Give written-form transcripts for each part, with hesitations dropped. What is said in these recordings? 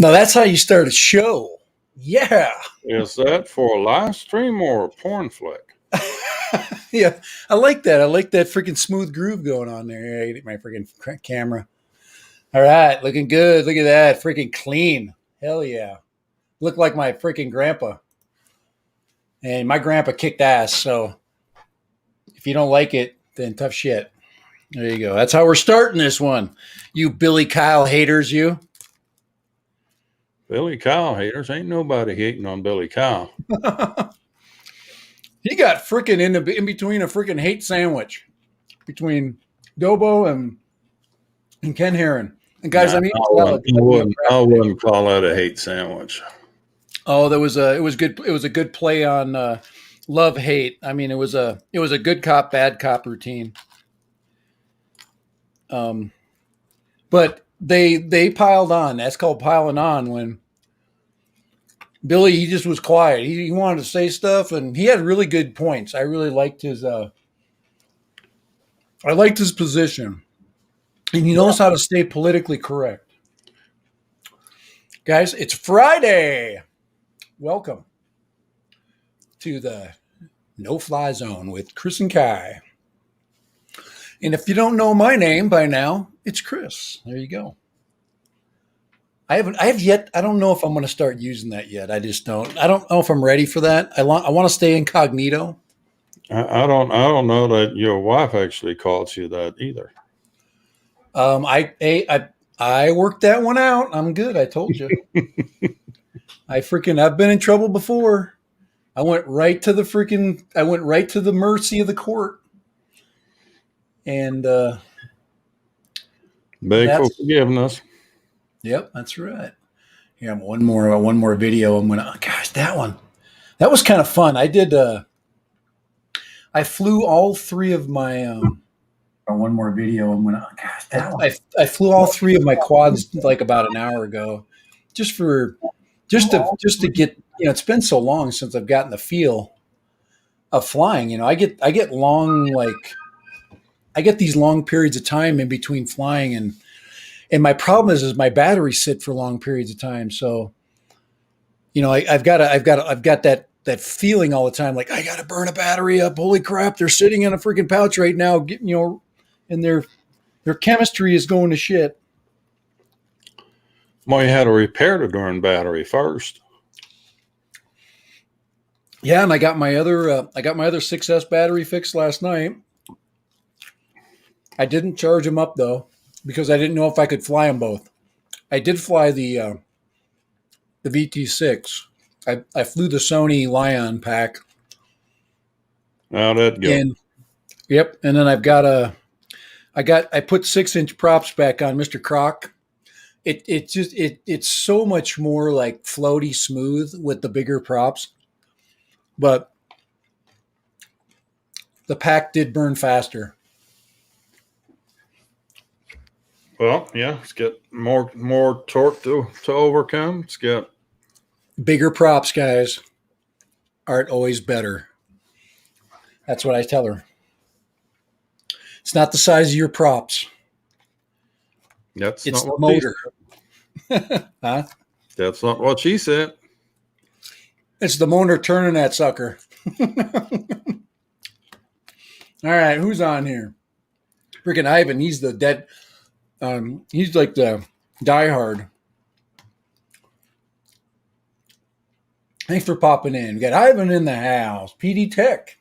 Now that's how you start a show. Yeah. Is that for a live stream or a porn flick? Yeah. I like that. I like that freaking smooth groove going on there. I get my freaking camera. All right. Looking good. Look at that. Freaking clean. Hell yeah. Look like my freaking grandpa. And my grandpa kicked ass. So if you don't like it, then tough shit. There you go. That's how we're starting this one. You Billy Kyle haters, you. Billy Kyle haters. Ain't nobody hating on Billy Kyle. He got freaking in between a freaking hate sandwich between Dobo and Ken Herron. And guys, Nah, I wouldn't call that a hate sandwich. Oh, it was a good play on love hate. I mean, it was a good cop bad cop routine. But they piled on. That's called piling on. When Billy, he just was quiet. He wanted to say stuff, and he had really good points. I really liked his. I liked his position, and he knows how to stay politically correct. Guys, it's Friday. Welcome to the No Fly Zone with Chris and Kai. And if you don't know my name by now, it's Chris. There you go. I don't know if I'm going to start using that yet. I don't know if I'm ready for that. I want to stay incognito. I don't know that your wife actually calls you that either. I worked that one out. I'm good. I told you. I've been in trouble before. I went right to the mercy of the court. And beg for forgiveness. Yep, that's right. Here, one more video. Gosh, that was kind of fun. I flew all three of my one more video. I flew all three of my quads like about an hour ago, just to get, it's been so long since I've gotten the feel of flying. I get these long periods of time in between flying, and my problem is my batteries sit for long periods of time. So, I've got that feeling all the time, like I got to burn a battery up. Holy crap, they're sitting in a freaking pouch right now, and their chemistry is going to shit. Well, you had to repair the darn battery first. Yeah, and I got my other 6S battery fixed last night. I didn't charge them up though, because I didn't know if I could fly them both. I did fly the VT6. I flew the Sony Lion pack. How'd that go? And then I put 6-inch props back on Mr. Croc. It's so much more like floaty smooth with the bigger props, but the pack did burn faster. Well, yeah, it's got more torque to overcome. It's got bigger props, guys. Aren't always better. That's what I tell her. It's not the size of your props. It's the motor. Huh? That's not what she said. It's the motor turning that sucker. All right, who's on here? Freaking Ivan. He's the dead. He's like the diehard. Thanks for popping in. We got Ivan in the house. PD Tech.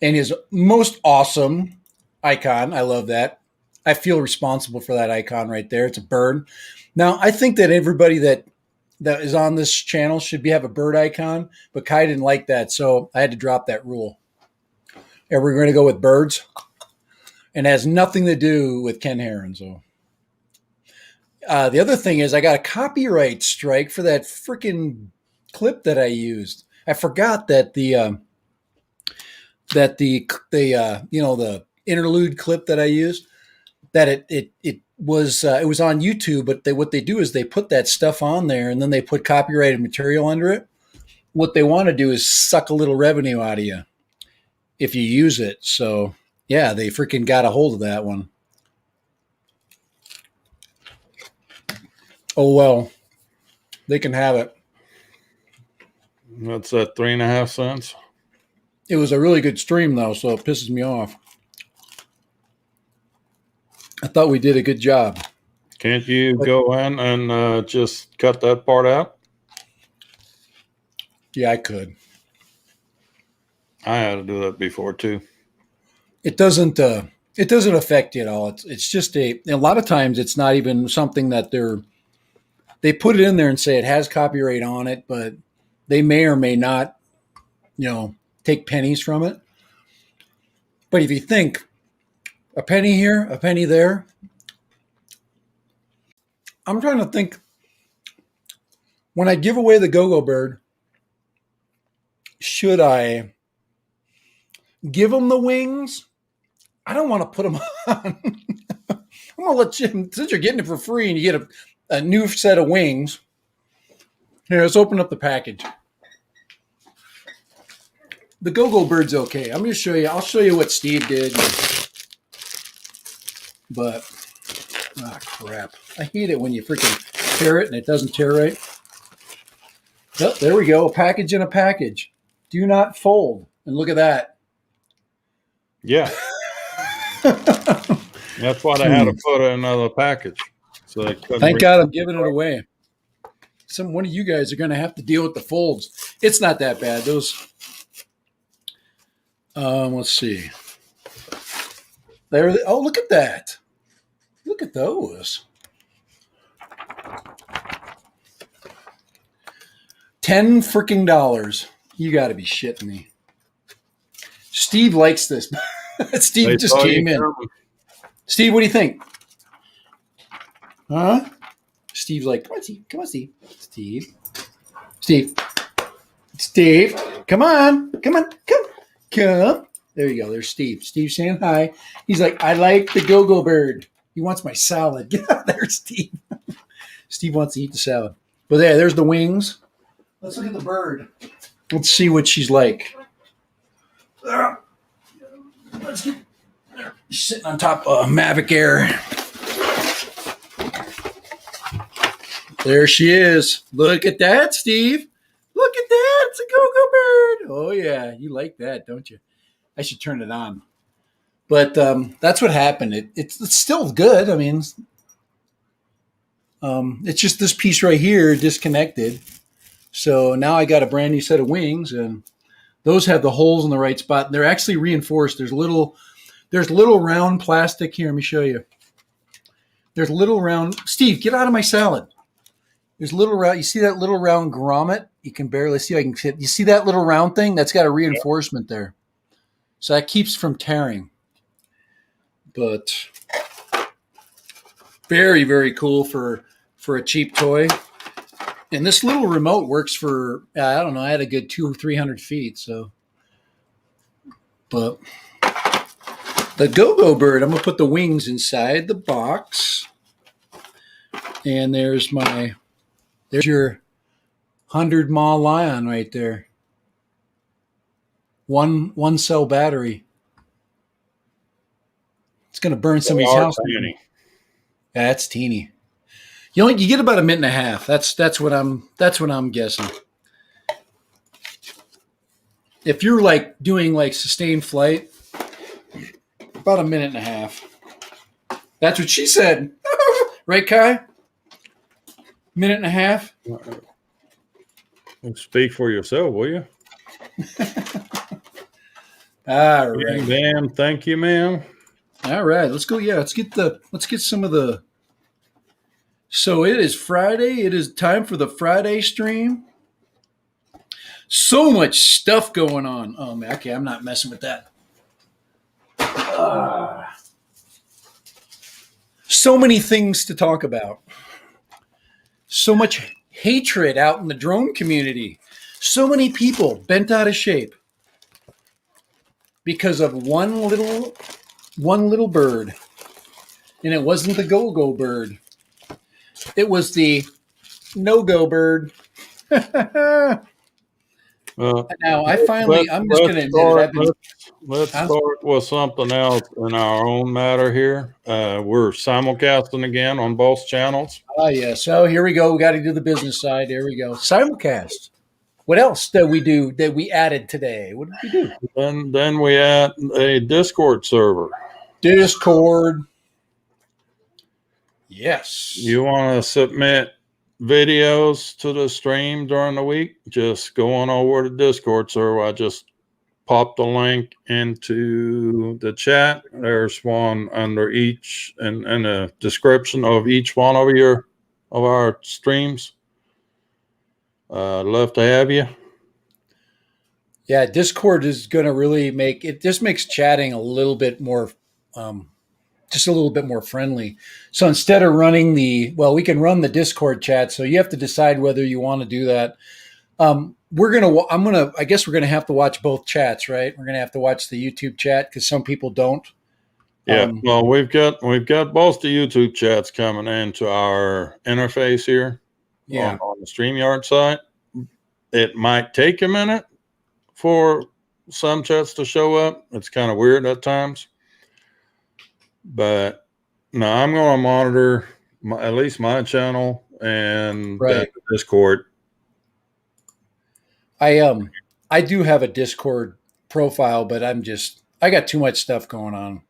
And his most awesome icon. I love that. I feel responsible for that icon right there. It's a bird. Now, I think that everybody that is on this channel should have a bird icon, but Kai didn't like that, so I had to drop that rule. And we're going to go with birds. And it has nothing to do with Ken Herron. So the other thing is I got a copyright strike for that freaking clip that I used. I forgot that the interlude clip that I used, that it was on YouTube, but what they do is they put that stuff on there and then they put copyrighted material under it. What they want to do is suck a little revenue out of you if you use it. So yeah, they freaking got a hold of that one. Oh well. They can have it. That's at 3.5 cents. It was a really good stream, though, so it pisses me off. I thought we did a good job. Can't you go in and just cut that part out? Yeah, I could. I had to do that before too. It doesn't affect you at all. It's just a lot of times it's not even something that they put it in there and say it has copyright on it, but they may or may not, take pennies from it. But if you think a penny here, a penny there, I'm trying to think when I give away the Go-Go Bird, should I give them the wings? I don't want to put them on. I'm going to let you, since you're getting it for free and you get a new set of wings. Here, let's open up the package. The Go-Go Bird's okay. I'm going to show you. I'll show you what Steve did. But, crap. I hate it when you freaking tear it and it doesn't tear right. Oh, there we go. A package in a package. Do not fold. And look at that. Yeah. That's why they had to put in another package. So they couldn't. Thank God I'm giving it away. One of you guys are going to have to deal with the folds. It's not that bad. Those, let's see. There. Oh, look at that. Look at those. $10 freaking. You got to be shitting me. Steve likes this. Steve just came in. Steve, what do you think? Huh? Steve's like, come on, Steve. Come on, Steve. Steve. Come on. Come. There you go. There's Steve. Steve saying hi. He's like, I like the Go-Go Bird. He wants my salad. Get out there, Steve. Steve wants to eat the salad. But there's the wings. Let's look at the bird. Let's see what she's like. Let's get she's sitting on top of Mavic Air. There she is. Look at that, Steve. Look at that. It's a Go-Go Bird. Oh, yeah. You like that, don't you? I should turn it on. But that's what happened. It's still good. I mean, it's just this piece right here disconnected. So now I got a brand new set of wings, and those have the holes in the right spot. They're actually reinforced. There's little round plastic here. Let me show you. There's little round. Steve, get out of my salad. There's little round. You see that little round grommet? You can barely see. I can fit. You see that little round thing? That's got a reinforcement there, so that keeps from tearing. But very, very cool for a cheap toy. And this little remote works for, I don't know, I had a good 200 or 300 feet. So, but the Go-Go Bird, I'm going to put the wings inside the box. And there's your 100 mAh Lion right there. One cell battery. It's going to burn somebody's house. Teeny. Yeah, that's teeny. You get about a minute and a half. That's what I'm guessing. If you're like doing like sustained flight, about a minute and a half. That's what she said. Right, Kai? Minute and a half. Speak for yourself, will you? All right. Ma'am, thank you, ma'am. All right, let's go. Yeah, let's get some of the. So it is Friday. It is time for the Friday stream. So much stuff going on. Oh man, okay, I'm not messing with that. So many things to talk about. So much hatred out in the drone community. So many people bent out of shape because of one little bird. And it wasn't the Go-Go Bird. It was the no-go bird. Well, Now, I'm just going to admit it. I've been, Let's start with something else in our own matter here. We're simulcasting again on both channels. yeah. So here we go. We got to do the business side. There we go. Simulcast. What else did we do that we added today? What did we do? Then we add a Discord server. Discord. Yes. You want to submit videos to the stream during the week? Just go on over to Discord server. I just popped the link into the chat. There's one under each and a description of each one of our streams. Love to have you. Yeah, Discord is going to really make it. Just makes chatting a little bit more, just a little bit more friendly. So instead of running we can run the Discord chat. So you have to decide whether you want to do that. I guess we're gonna have to watch both chats, right? We're gonna have to watch the YouTube chat because some people don't. Yeah, well, we've got both the YouTube chats coming into our interface here. Yeah, on the StreamYard side. It might take a minute for some chats to show up. It's kind of weird at times, but no, I'm going to monitor at least my channel and Discord. I do have a Discord profile, but I got too much stuff going on.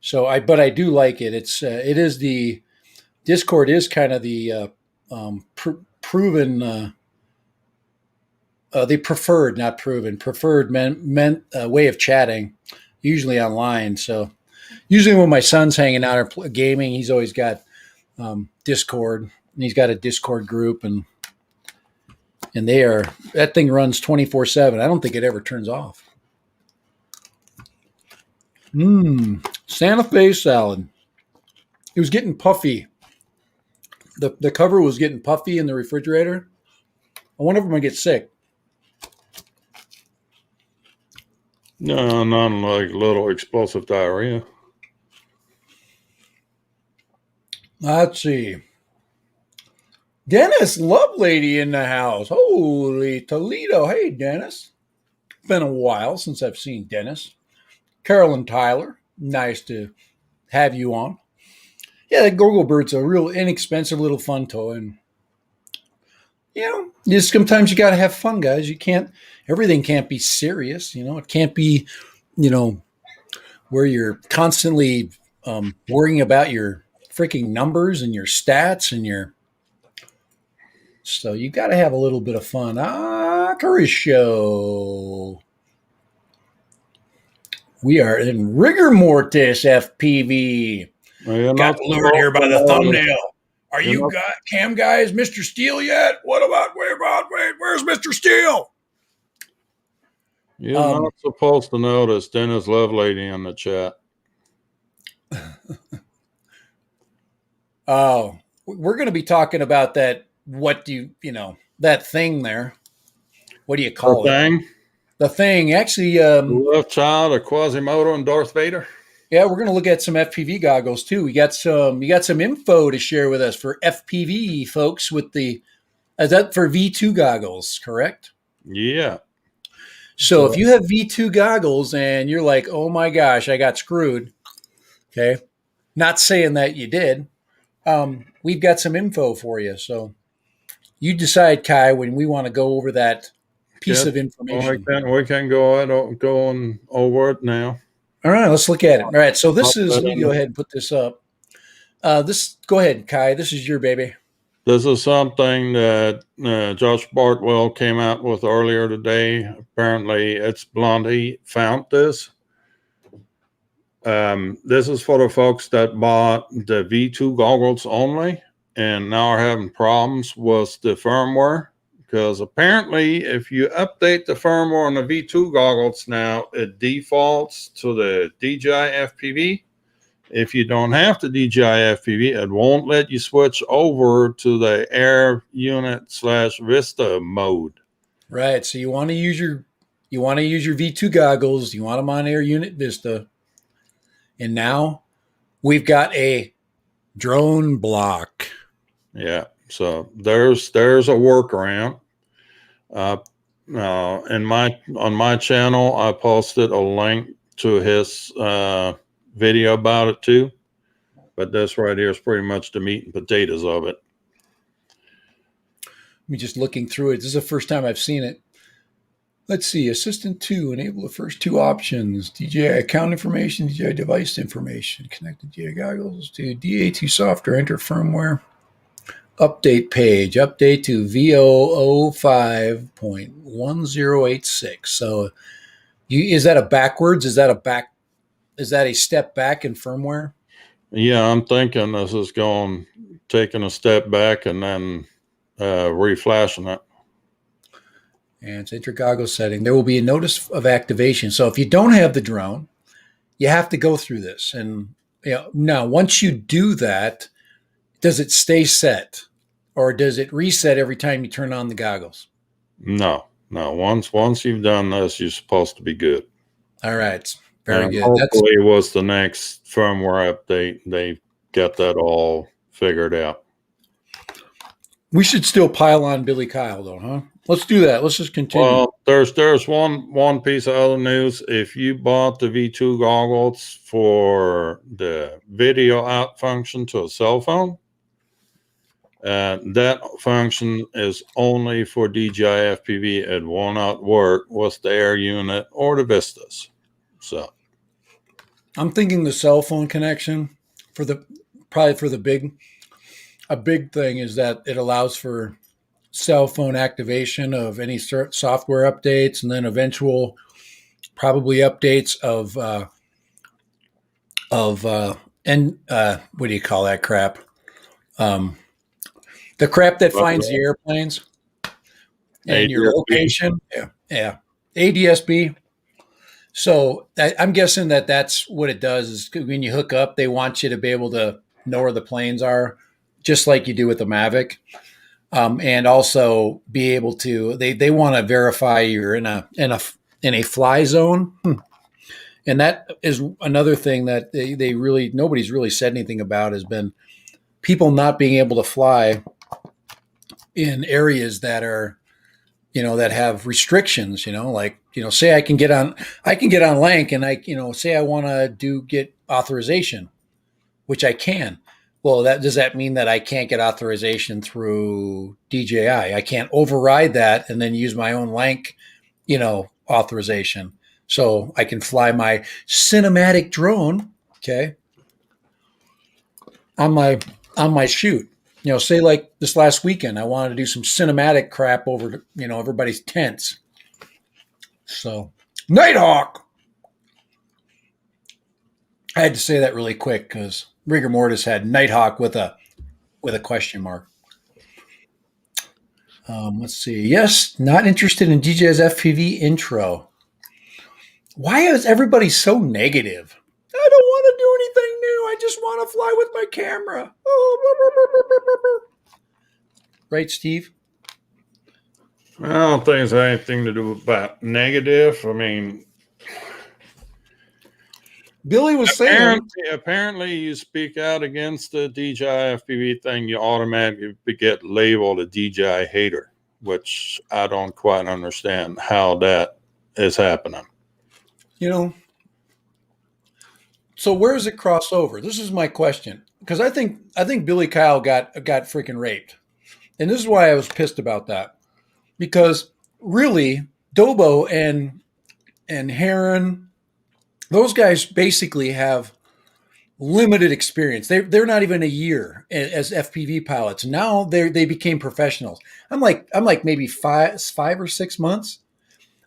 So but I do like it. It is the Discord is kind of the proven, the preferred, not proven, preferred way of chatting, usually online. So usually when my son's hanging out or gaming, he's always got Discord, and he's got a Discord group, and that thing runs 24/7. I don't think it ever turns off. Santa Fe salad. It was getting puffy. The cover was getting puffy in the refrigerator. I wonder if I'm going to get sick. No, not like little explosive diarrhea. Let's see. Dennis Lovelady in the house. Holy Toledo. Hey, Dennis. Been a while since I've seen Dennis. Carolyn Tyler. Nice to have you on. Yeah, the Goggle Bird's a real inexpensive little fun toy. And, just sometimes you got to have fun, guys. Everything can't be serious. It can't be, where you're constantly worrying about your freaking numbers and your stats so you got to have a little bit of fun. Curry Show. We are in rigor mortis, FPV. Got lured here by the thumbnail. Are you cam guys, Mr. Steele yet? Where's Mr. Steele? You're not supposed to notice Dennis Lovelady in the chat. Oh, we're going to be talking about that. What do that thing there? What do you call it? The thing. Actually, Love Child of Quasimodo and Darth Vader. Yeah, we're going to look at some FPV goggles too. You got some info to share with us for FPV folks is that for V2 goggles, correct? Yeah. So if you have V2 goggles and you're like, oh my gosh, I got screwed. Okay. Not saying that you did. We've got some info for you. So you decide, Kai, when we want to go over that piece of information. We can go on over it now. All right, let's look at it. All right, so let me go ahead and put this up. Go ahead, Kai. This is your baby. This is something that Josh Bartwell came out with earlier today. Apparently, it's Blondie found this. This is for the folks that bought the V2 goggles only and now are having problems with the firmware. Because apparently, if you update the firmware on the V2 goggles now, it defaults to the DJI FPV. If you don't have the DJI FPV, it won't let you switch over to the Air Unit /Vista mode. Right. So you want to use your V2 goggles. You want them on Air Unit Vista. And now we've got a drone block. Yeah. So there's a workaround. on my channel, I posted a link to his video about it too. But this right here is pretty much the meat and potatoes of it. Me just looking through it. This is the first time I've seen it. Let's see. Assistant 2, enable the first two options. DJI account information, DJI device information. Connect the DJI goggles to DA2 software, enter firmware. Update page. Update to V005.1086. So is that a backwards? Is that a step back in firmware? Yeah, I'm thinking this is taking a step back and then reflashing it. And it's enter goggle setting. There will be a notice of activation. So if you don't have the drone, you have to go through this. And now once you do that, does it stay set, or does it reset every time you turn on the goggles? No. Once you've done this, you're supposed to be good. All right, very good. Hopefully, it was the next firmware update. They got that all figured out. We should still pile on Billy Kyle, though, huh? Let's do that. Let's just continue. Well, there's one piece of other news. If you bought the V2 goggles for the video out function to a cell phone, that function is only for DJI FPV. It will not work with the Air unit or the Vistas. So I'm thinking the cell phone connection probably for a big thing is that it allows for cell phone activation of any software updates, and then eventual probably updates of what do you call that crap? The crap that finds the airplanes and your location. Yeah. ADSB. So I'm guessing that's what it does is when you hook up, they want you to be able to know where the planes are, just like you do with the Mavic. And also be able to, they want to verify you're in a fly zone. And that is another thing that nobody's really said anything about, has been people not being able to fly in areas that are, that have restrictions, like, say I can get on Lank and say I want to get authorization, which I can. Well, does that mean that I can't get authorization through DJI? I can't override that and then use my own Lank, authorization. So I can fly my cinematic drone, okay, on my shoot. Say like this last weekend, I wanted to do some cinematic crap over, everybody's tents. So Nighthawk. I had to say that really quick because Rigor Mortis had Nighthawk with a question mark. Let's see. Yes, not interested in DJI's FPV intro. Why is everybody so negative? I don't want to do anything new. I just want to fly with my camera. Right, Steve? I don't think it's anything to do about negative. I mean, Billy was saying, apparently you speak out against the DJI FPV thing, you automatically get labeled a DJI hater, which I don't quite understand how that is happening. So where does it cross over? This is my question, because I think Billy Kyle got freaking raped, and this is why I was pissed about that, because really Dobo and Heron, those guys basically have limited experience. They're not even a year as FPV pilots. Now they became professionals. I'm like maybe five or 6 months.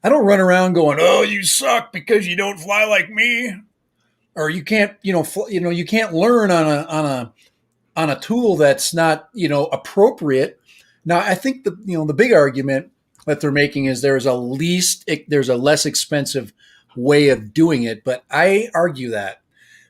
I don't run around going, "Oh, you suck because you don't fly like me," or you can't, you can't learn on a tool that's not, appropriate. Now, I think the big argument that they're making is there's a less expensive way of doing it, but I argue that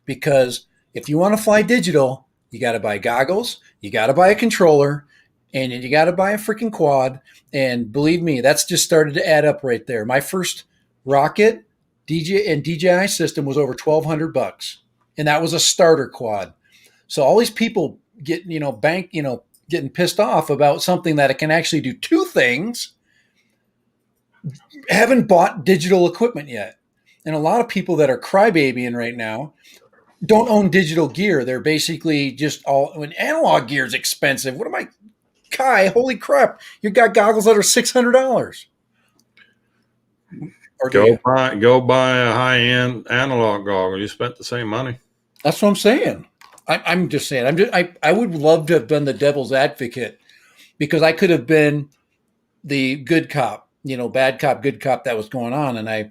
because if you want to fly digital, you got to buy goggles, you got to buy a controller, and you got to buy a freaking quad. And believe me, that's just started to add up right there. My first rocket DJI system was over $1,200, and that was a starter quad. So all these people get, getting pissed off about something that it can actually do two things. haven't bought digital equipment yet. And a lot of people that are crybabying right now don't own digital gear. They're basically just all when analog gear is expensive. What am I, Kai? Holy crap! You got goggles that are $600. Or do you? Go buy a high end analog goggle. You spent the same money. That's what I'm saying. I'm just saying. I would love to have been the devil's advocate because I could have been the good cop, bad cop, good cop that was going on. And I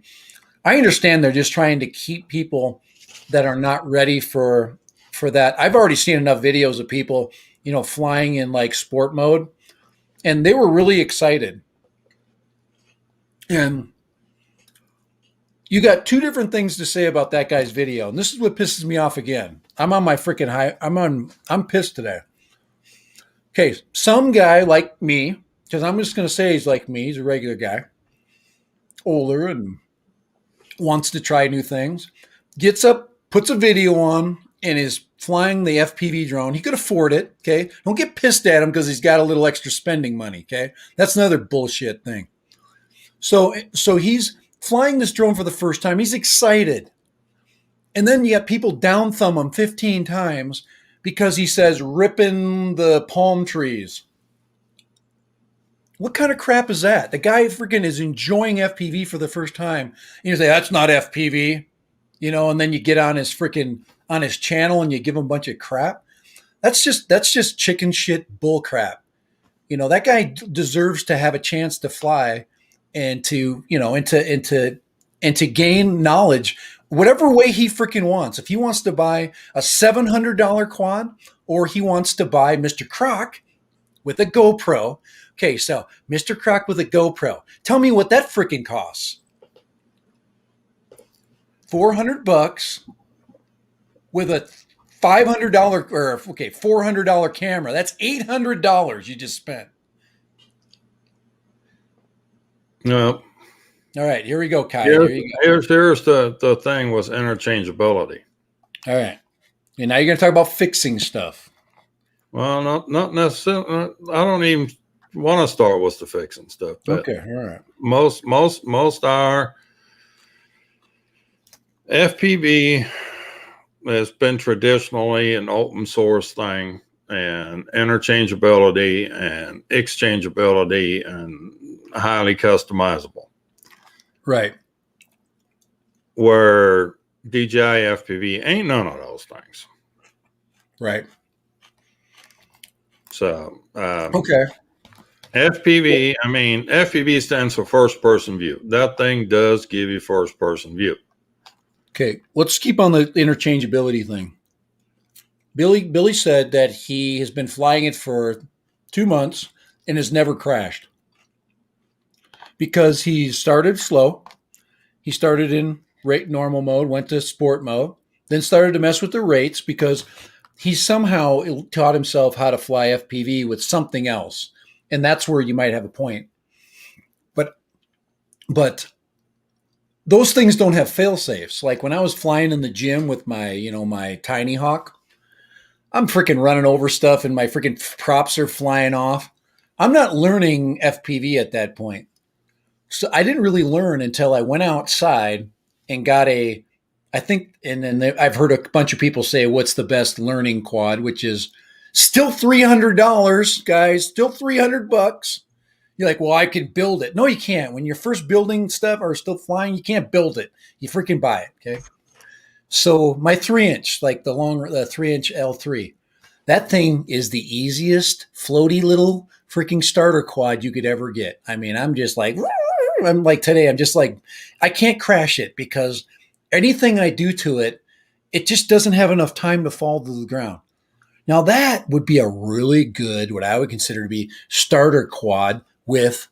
understand they're just trying to keep people that are not ready for that. I've already seen enough videos of people, flying in like sport mode, and they were really excited. And you got two different things to say about that guy's video, and this is what pisses me off again. I'm on my freaking high. I'm pissed today. Okay, some guy like me, because I'm just going to say he's like me. He's a regular guy, older and wants to try new things. Gets up, puts a video on, and is flying the FPV drone. He could afford it. Okay, don't get pissed at him because he's got a little extra spending money. Okay, that's another bullshit thing. So he's flying this drone for the first time. He's excited. And then you got people down thumb him 15 times because he says ripping the palm trees. What kind of crap is that? The guy freaking is enjoying FPV for the first time. And you say, that's not FPV, and then you get on his channel and you give him a bunch of crap. That's just chicken shit bull crap. That guy deserves to have a chance to fly and to, and to gain knowledge whatever way he freaking wants. If he wants to buy a $700 quad or he wants to buy Mr. Croc with a GoPro. Okay, so Mr. Croc with a GoPro. Tell me what that freaking costs. $400 with a $400 camera. That's $800 you just spent. No. All right, here we go, Kai. Here's the thing was interchangeability. All right. And now you're going to talk about fixing stuff. Well, not necessarily. I don't even want to start with the fixing stuff. But okay, all right. Most our FPV has been traditionally an open source thing, and interchangeability and exchangeability and highly customizable. Right. Where DJI FPV ain't none of those things. Right. So, okay. FPV, FPV stands for first person view. That thing does give you first person view. Okay. Let's keep on the interchangeability thing. Billy said that he has been flying it for 2 months and has never crashed because he started slow. He started in normal mode, went to sport mode, then started to mess with the rates because he somehow taught himself how to fly FPV with something else. And that's where you might have a point. But those things don't have fail safes. Like when I was flying in the gym with my, my Tiny Hawk, I'm freaking running over stuff and my freaking props are flying off. I'm not learning FPV at that point. So I didn't really learn until I went outside and got and then I've heard a bunch of people say, what's the best learning quad, which is still $300, guys, still $300. You're like, well, I could build it. No, you can't. When you're first building stuff or still flying, you can't build it. You freaking buy it. Okay. So my 3-inch, like the 3-inch L3, that thing is the easiest floaty little freaking starter quad you could ever get. I'm just like, today, I'm just like, I can't crash it because anything I do to it, it just doesn't have enough time to fall to the ground. Now that would be a really good, what I would consider to be starter quad with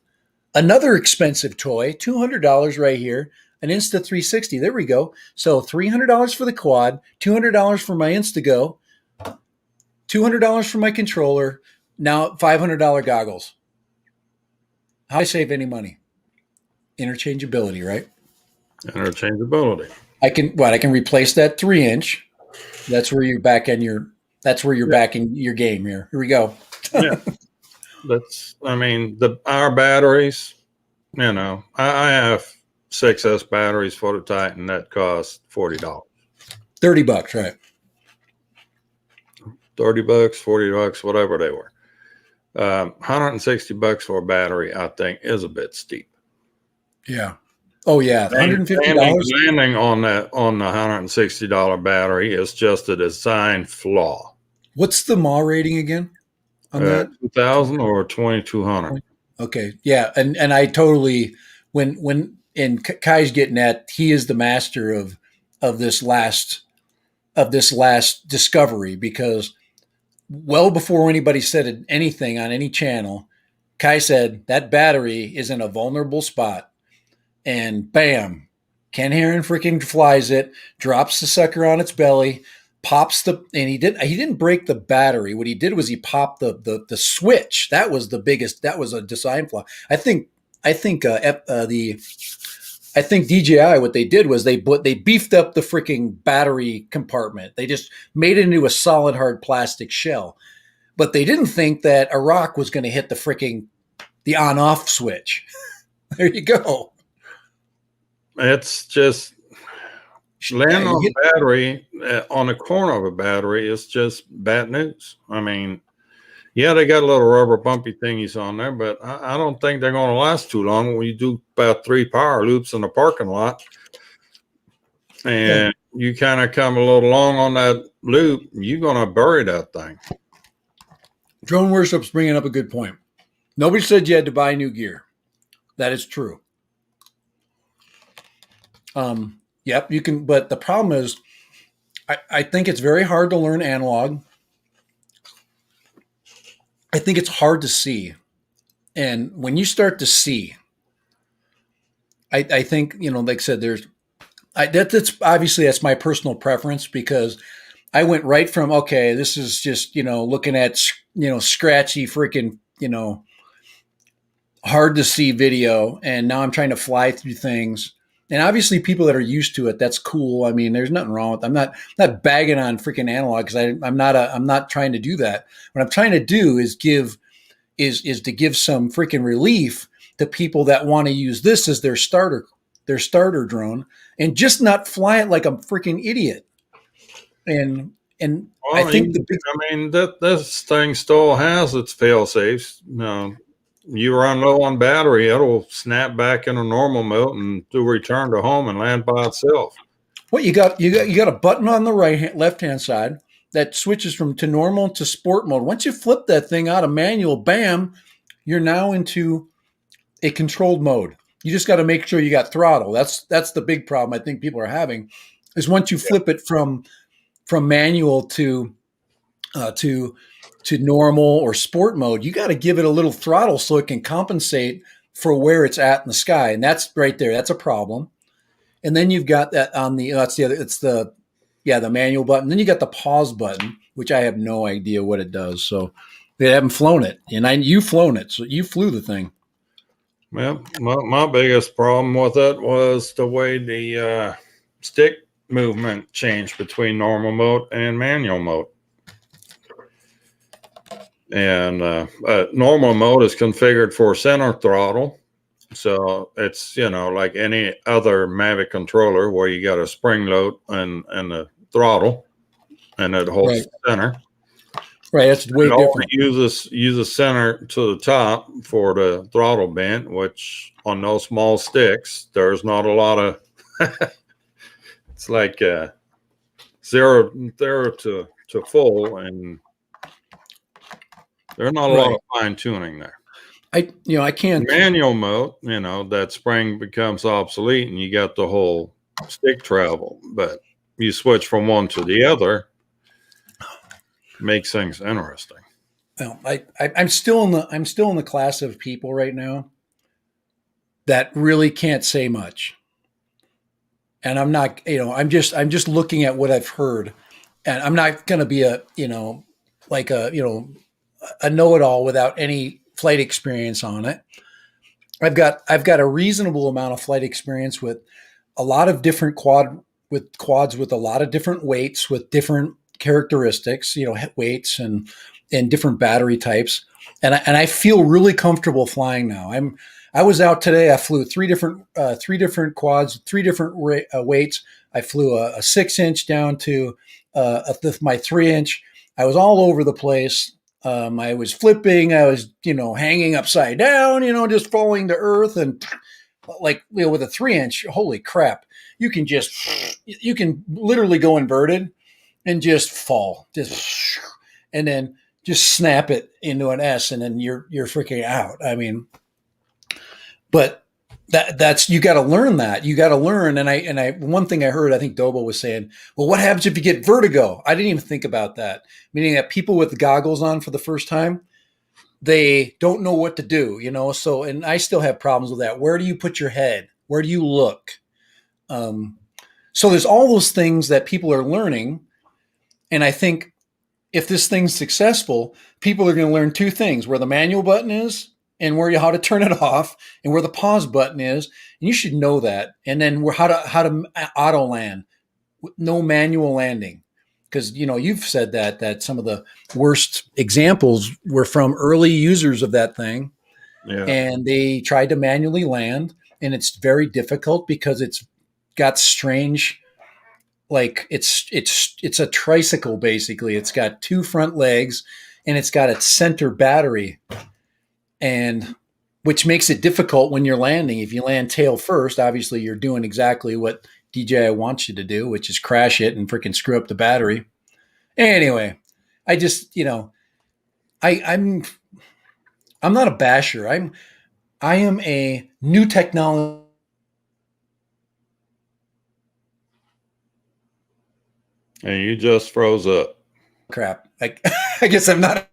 another expensive toy, $200 right here, an Insta360. There we go. So $300 for the quad, $200 for my Instago, $200 for my controller, now $500 goggles. How do I save any money? Interchangeability, right? Interchangeability. I can replace that 3-inch. That's where you're back in your back in your game here. Here we go. Yeah. Our batteries I have 6S batteries for the Titan that cost $40. $30, right? $30, $40, whatever they were. $160 for a battery, I think, is a bit steep. Yeah. Oh yeah, $150. Landing on the $160 battery is just a design flaw. What's the mAh rating again on that? 2000 or 2200. Okay, yeah, and I totally when and Kai's getting at, he is the master of this last discovery, because well before anybody said anything on any channel, Kai said that battery is in a vulnerable spot, and bam, Ken Heron freaking flies it, drops the sucker on its belly, pops and he didn't break the battery. What he did was he popped the switch. That was the biggest. That was a design flaw. I think DJI, what they did was they beefed up the freaking battery compartment. They just made it into a solid hard plastic shell, but they didn't think that a rock was going to hit the on off switch. There you go. It's just landing on a battery on the corner of a battery is just bad news. I mean, yeah, they got a little rubber bumpy thingies on there, but I don't think they're going to last too long. When you do about 3 power loops in the parking lot, and you kind of come a little long on that loop, you're going to bury that thing. Drone Worship's bringing up a good point. Nobody said you had to buy new gear. That is true. Yep, you can, but the problem is, I think it's very hard to learn analog. I think it's hard to see. And when you start to see, I think, like I said, that's obviously, that's my personal preference, because I went right from, okay, this is just, looking at, scratchy freaking, hard to see video. And now I'm trying to fly through things. And obviously people that are used to it, that's cool. I mean, there's nothing wrong with it. I'm not bagging on freaking analog, because I'm not trying to do that. What I'm trying to do is to give some freaking relief to people that want to use this as their starter drone, and just not fly it like a freaking idiot. And well, I think this thing still has its fail safes. You run low on battery, it'll snap back into normal mode and do return to home and land by itself. Well, you got a button on the left hand side that switches to normal to sport mode. Once you flip that thing out of manual, bam, you're now into a controlled mode. You just got to make sure you got throttle. That's the big problem I think people are having, is once you flip it from manual to normal or sport mode, you got to give it a little throttle so it can compensate for where it's at in the sky. And that's right there. That's a problem. And then you've got that on that's the other, it's the manual button. Then you got the pause button, which I have no idea what it does. So they haven't flown it, and you've flown it. So you flew the thing. Well, my biggest problem with it was the way the stick movement changed between normal mode and manual mode. And normal mode is configured for center throttle. So it's, like any other Mavic controller where you got a spring load and the throttle, and it holds the center. Right, that's way different. Uses center to the top for the throttle bend, which on those small sticks, there's not a lot of. It's like zero to full, and there's not a lot of fine tuning there. I can't. Manual mode, that spring becomes obsolete, and you got the whole stick travel. But you switch from one to the other, makes things interesting. Well, I'm still in the class of people right now that really can't say much, and I'm not. I'm just looking at what I've heard, and I'm not going to be a know-it-all without any flight experience on it. I've got a reasonable amount of flight experience with a lot of different quads with a lot of different weights with different characteristics, weights and and different battery types. And I feel really comfortable flying now. I was out today. I flew three different quads, three different weights. I flew a 6-inch down to my 3-inch. I was all over the place. I was flipping. I was, hanging upside down, just falling to earth. And with a 3-inch, holy crap, you can literally go inverted and just fall, and then just snap it into an S, and then you're freaking out. I mean, but that's you got to learn that. You got to learn. And I one thing I heard, I think Dobo was saying, well, what happens if you get vertigo? I didn't even think about that. Meaning that people with goggles on for the first time, they don't know what to do, So, and I still have problems with that. Where do you put your head? Where do you look? So there's all those things that people are learning. And I think if this thing's successful, people are going to learn two things: where the manual button is, and how to turn it off, and where the pause button is. And you should know that. And then how to auto land, no manual landing. Because, you've said that some of the worst examples were from early users of that thing. Yeah. And they tried to manually land, and it's very difficult because it's got strange, like it's a tricycle, basically. It's got two front legs, and it's got its center battery, and which makes it difficult when you're landing. If you land tail first, obviously you're doing exactly what DJI wants you to do, which is crash it and freaking screw up the battery. Anyway, I just, I'm not a basher. I am a new technology. And you just froze up. Crap. I guess I'm not.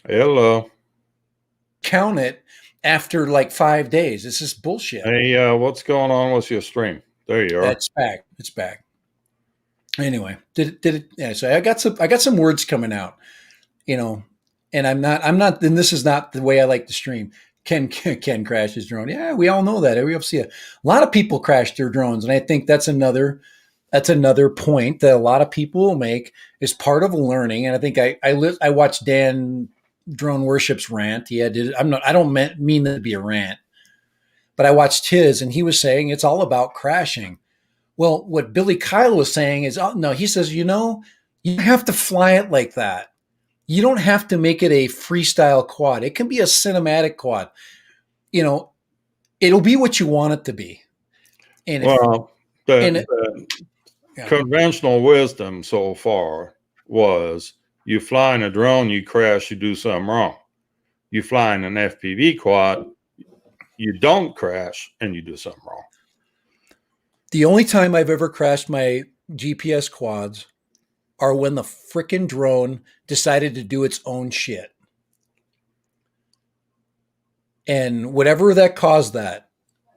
Hello. Count it after like 5 days. This is bullshit. Hey, what's going on with your stream? There you are. It's back. It's back. Anyway, did it? Yeah. So I got some words coming out, and I'm not, and this is not the way I like to stream. Ken crash his drone. Yeah, we all know that. We see a lot of people crash their drones, and I think that's another point that a lot of people will make is part of learning. And I think I watched Dan Drone Worship's rant. I don't mean that to be a rant, but I watched his, and he was saying it's all about crashing. Well, what Billy Kyle was saying is, no, he says, you have to fly it like that. You don't have to make it a freestyle quad. It can be a cinematic quad. It'll be what you want it to be. And conventional wisdom so far was you fly in a drone, you crash, you do something wrong. You fly in an FPV quad, you don't crash, and you do something wrong. The only time I've ever crashed my GPS quads are when the frickin' drone decided to do its own shit. And whatever that caused that,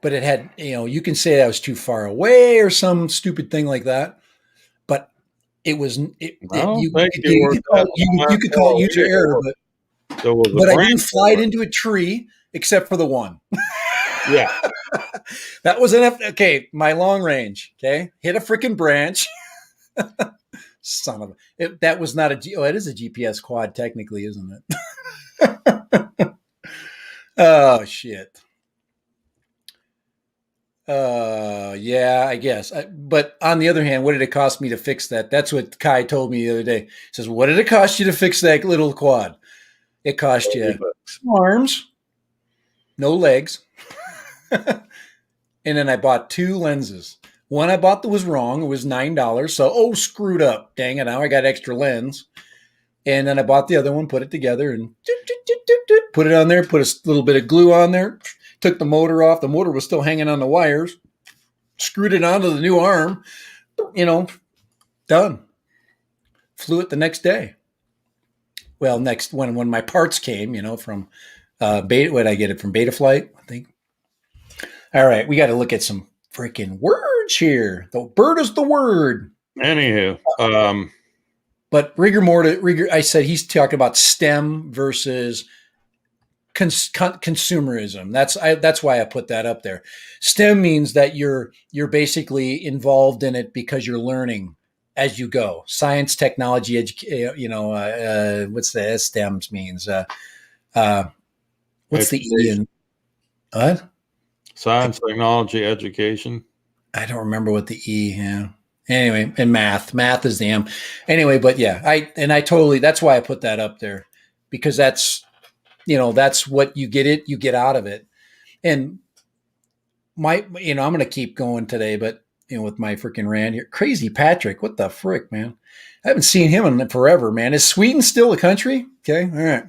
but it had, you can say that was too far away or some stupid thing like that. But it was, you could call it user error, but I didn't fly it into a tree except for the one. Yeah. That was okay. My long range. Okay. Hit a freaking branch. Son of it. That was not it is a GPS quad technically, isn't it? Oh shit. Yeah, I guess. But on the other hand, what did it cost me to fix that? That's what Kai told me the other day. He says, what did it cost you to fix that little quad? It cost you arms, no legs. And then I bought 2 lenses. One I bought that was wrong. It was $9. So, screwed up. Dang it. Now I got extra lens. And then I bought the other one, put it together, and put it on there, put a little bit of glue on there, took the motor off. The motor was still hanging on the wires, screwed it onto the new arm, done. Flew it the next day. Well, when my parts came, from Beta, what did I get it from Betaflight, I think. All right, we got to look at some freaking words here. The bird is the word. Anywho, but rigor. I said he's talking about STEM versus consumerism. That's why I put that up there. STEM means that you're basically involved in it because you're learning as you go. Science, technology, what's the STEMs means? What's the E in what? Science, technology, education. I don't remember what the E. Yeah. Anyway, and math is the M. Anyway, but yeah, that's why I put that up there, because that's what you get out of it. And I'm going to keep going today, but with my freaking rant here, Crazy Patrick, what the frick, man? I haven't seen him in forever, man. Is Sweden still a country? Okay, all right,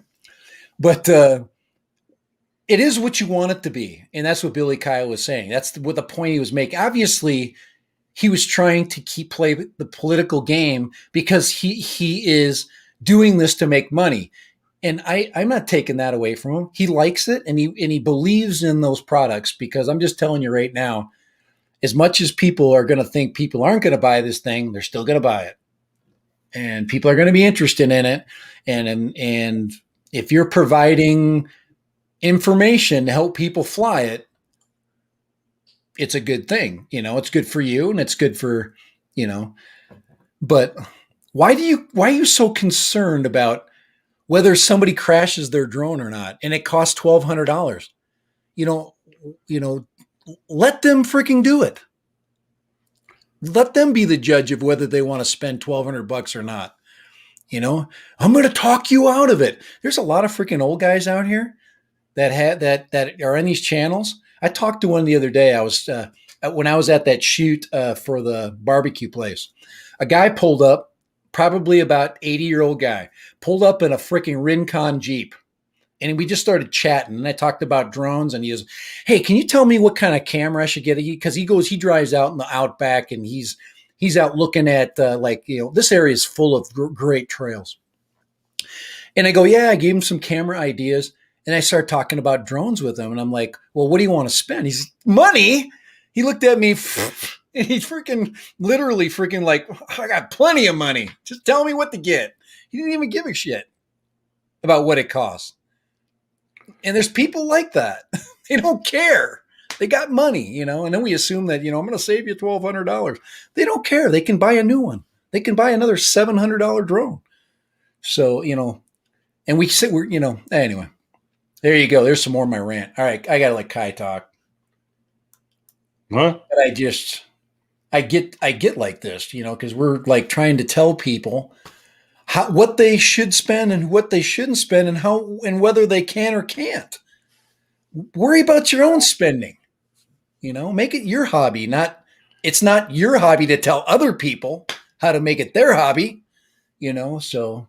but it is what you want it to be, and that's what Billy Kyle was saying. That's what the point he was making. Obviously, he was trying to play the political game because he is doing this to make money. And I'm not taking that away from him. He likes it, and he believes in those products, because I'm just telling you right now, as much as people are going to think people aren't going to buy this thing, they're still going to buy it. And people are going to be interested in it. And if you're providing information to help people fly it, it's a good thing. It's good for you, and it's good for, but why are you so concerned about whether somebody crashes their drone or not, and it costs $1,200? Let them freaking do it. Let them be the judge of whether they want to spend $1,200 or not. I'm going to talk you out of it. There's a lot of freaking old guys out here that are on these channels. I talked to one the other day. I was when I was at that shoot for the barbecue place. A guy pulled up, probably about 80-year-old guy, pulled up in a freaking Rincon Jeep. And we just started chatting, and I talked about drones, and he goes, "Hey, can you tell me what kind of camera I should get?" Because he drives out in the outback, and he's out looking at this area is full of great trails. And I go, "Yeah," I gave him some camera ideas, and I started talking about drones with him, and I'm like, "Well, what do you want to spend?" He's money. He looked at me, and he's freaking literally freaking like, "I got plenty of money. Just tell me what to get." He didn't even give a shit about what it costs. And there's people like that. They don't care. They got money, and then we assume that, I'm going to save you $1,200. They don't care. They can buy a new one. They can buy another $700 drone. So, and anyway, there you go. There's some more of my rant. All right. I got to let Kai talk. What? But I get like this, because we're like trying to tell people what they should spend and what they shouldn't spend, and whether they can or can't. Worry about your own spending. Make it your hobby. It's not your hobby to tell other people how to make it their hobby. So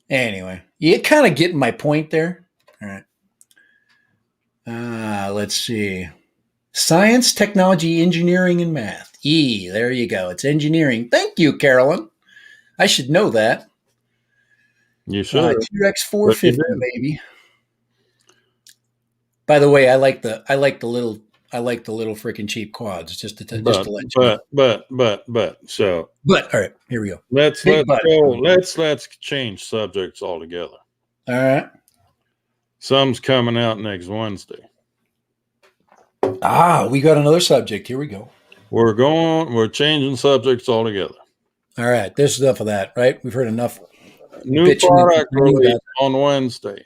anyway, you kind of getting my point there. All right. Let's see. Science, technology, engineering, and math. There you go. It's engineering. Thank you, Carolyn. I should know that. You should. T-Rex 450, baby. By the way, I like the little freaking cheap quads. Just to let you know. But all right, here we go. Let's change subjects altogether. All right. Some's coming out next Wednesday. We got another subject. Here we go. We're changing subjects altogether. All right. There's enough of that, right? We've heard enough. New product release on Wednesday.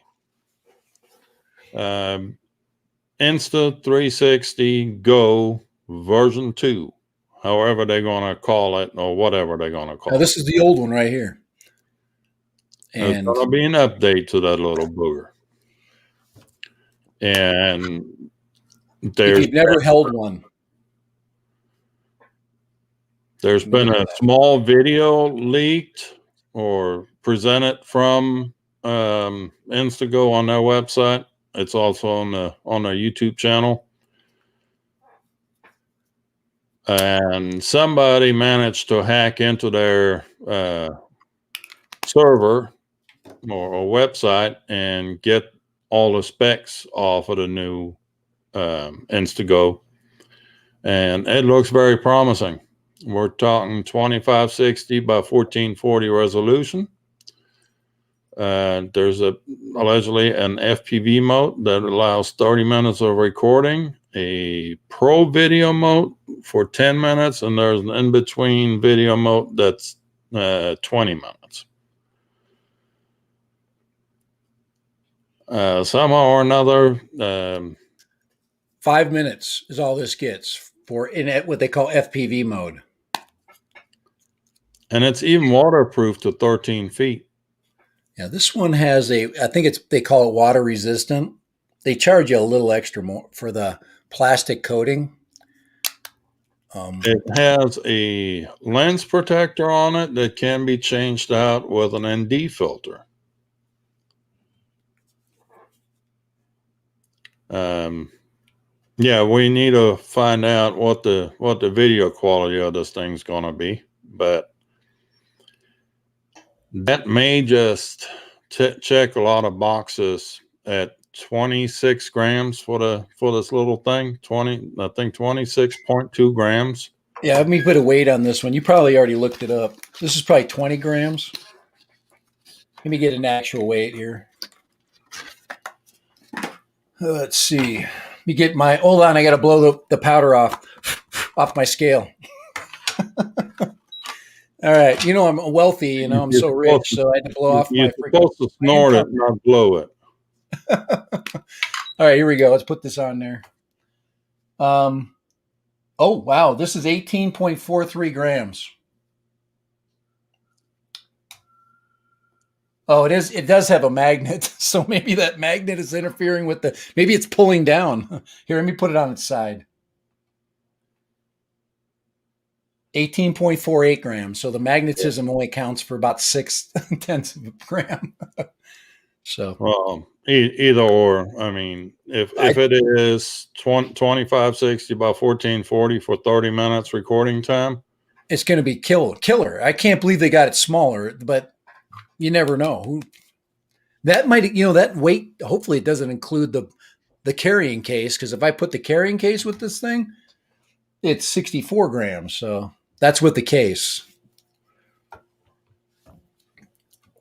Insta360 Go version 2. However they're going to call it, or whatever they're going to call it. This is the old one right here. And there's going to be an update to that little booger. And if you've never held one, there's been a small video leaked or presented from Instago on their website. It's also on their YouTube channel. And somebody managed to hack into their server or website and get all the specs off of the new Instago. And it looks very promising. We're talking 2560 by 1440 resolution. There's allegedly an FPV mode that allows 30 minutes of recording a pro video mode for 10 minutes, and there's an in-between video mode that's 20 minutes. Somehow or another, 5 minutes is all this gets for in what they call FPV mode. and it's even waterproof to 13 feet. Yeah, this one has I think they call it water resistant. They charge you a little extra more for the plastic coating. It has a lens protector on it that can be changed out with an ND filter. Yeah, we need to find out what the video quality of this thing's going to be, but that may just check a lot of boxes at 26 grams for this little thing. 26.2 grams. Yeah, let me put a weight on this one. You probably already looked it up. This is probably 20 grams. Let me get an actual weight here. Let's see. Let me get hold on, I got to blow the powder off my scale. All right. You know, I'm wealthy, you know, I'm so rich, so I had to blow off my freaking. You're supposed to snort it, not blow it. All right, here we go. Let's put this on there. Oh, wow. This is 18.43 grams. Oh, it is. It does have a magnet. So maybe that magnet is interfering with maybe it's pulling down. Here, let me put it on its side. 18.48 grams. So the magnetism only counts for about 6/10 of a gram. So, well, either or. I mean, if it is 2560 by 1440 for 30 minutes recording time, it's going to be killer. I can't believe they got it smaller, but you never know. That might, that weight, hopefully it doesn't include the carrying case, because if I put the carrying case with this thing, it's 64 grams. So that's with the case.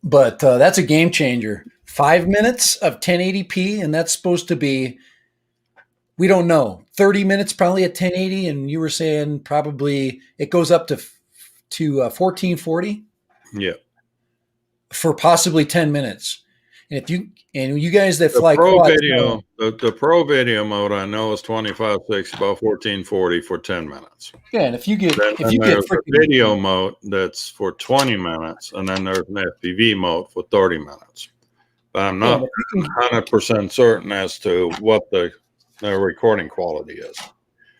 But that's a game changer. 5 minutes of 1080p, and that's supposed to be, we don't know, 30 minutes probably at 1080, and you were saying probably it goes up to 1440. Yeah. For possibly 10 minutes. And you guys that fly pro quads, video, the pro video mode I know is 2560 by 1440 for 10 minutes. Yeah, and if you get there's a video mode that's for 20 minutes, and then there's an FPV mode for 30 minutes. But I'm not 100% certain as to what the recording quality is.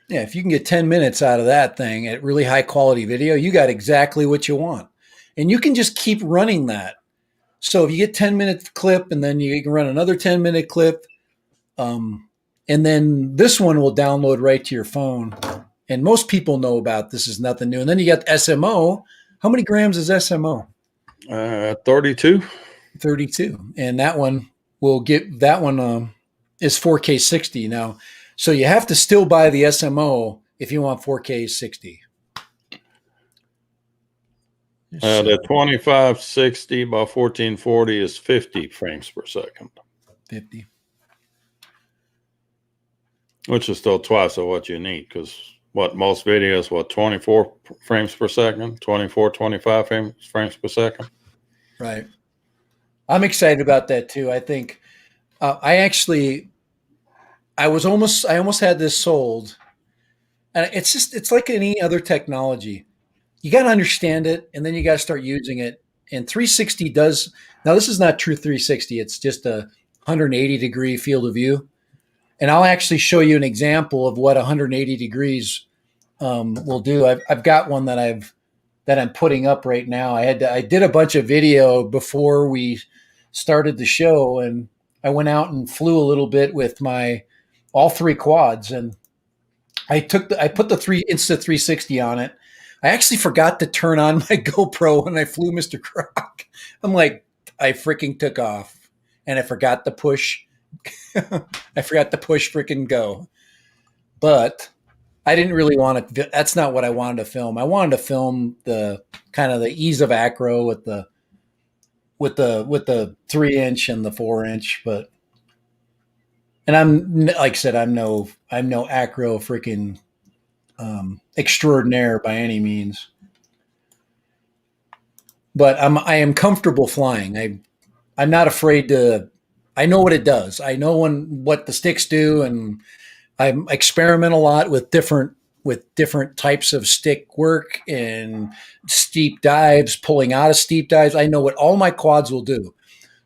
Yeah, if you can get 10 minutes out of that thing at really high quality video, you got exactly what you want. And you can just keep running that. So if you get 10-minute clip, and then you can run another 10-minute clip, and then this one will download right to your phone. And most people know about this is nothing new. And then you got SMO. How many grams is SMO? 32. 32. And that one is 4K 60 now. So you have to still buy the SMO if you want 4K 60. The 2560 by 1440 is 50 frames per second. 50. Which is still twice of what you need, because most videos, 24 frames per second, 24, 25 frames per second. Right. I'm excited about that too. I think I almost had this sold, and it's like any other technology. You got to understand it, and then you got to start using it. And 360 does. Now, this is not true 360. It's just a 180-degree field of view. And I'll actually show you an example of what 180 degrees will do. I've got one that I'm putting up right now. I did a bunch of video before we started the show, and I went out and flew a little bit with all three quads, and I put the Insta360 on it. I actually forgot to turn on my GoPro when I flew Mr. Croc. I'm like, I freaking took off, and I forgot to push. I forgot to push freaking go. But I didn't really want to. That's not what I wanted to film. I wanted to film the kind of the ease of acro with the 3-inch and the 4-inch. And And I'm like I said, I'm no acro freaking extraordinaire by any means, but I am comfortable flying. I'm not afraid to. I know what it does. I know what the sticks do, and I experiment a lot with different types of stick work and steep dives, pulling out of steep dives. I know what all my quads will do.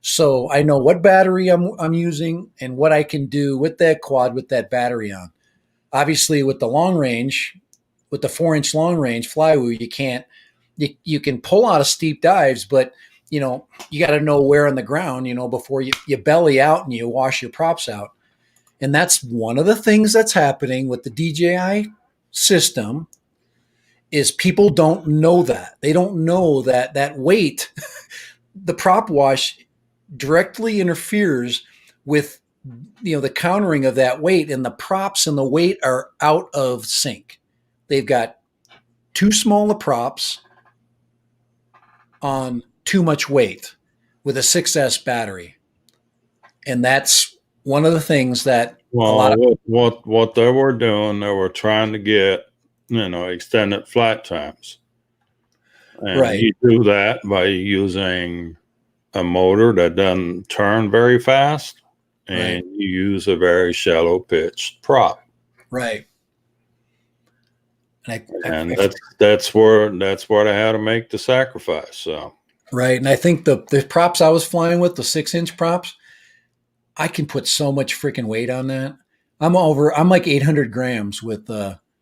So I know what battery I'm using and what I can do with that quad with that battery on. Obviously, with the long range, with the 4-inch long range flywheel, you can't you can pull out of steep dives, but you got to know where on the ground, before you belly out and you wash your props out. And that's one of the things that's happening with the DJI system is people don't know that. They don't know that that weight, the prop wash directly interferes with the countering of that weight, and the props and the weight are out of sync. They've got too small of props on too much weight with a 6S battery. And that's one of the things that a lot Well, of what they were doing, they were trying to get extended flight times, and right, you do that by using a motor that doesn't turn very fast, right, and you use a very shallow pitched prop, right. And and that's where they had to make the sacrifice. So right. And I think the props I was flying with, the 6-inch props, I can put so much freaking weight on that. I'm like 800 grams with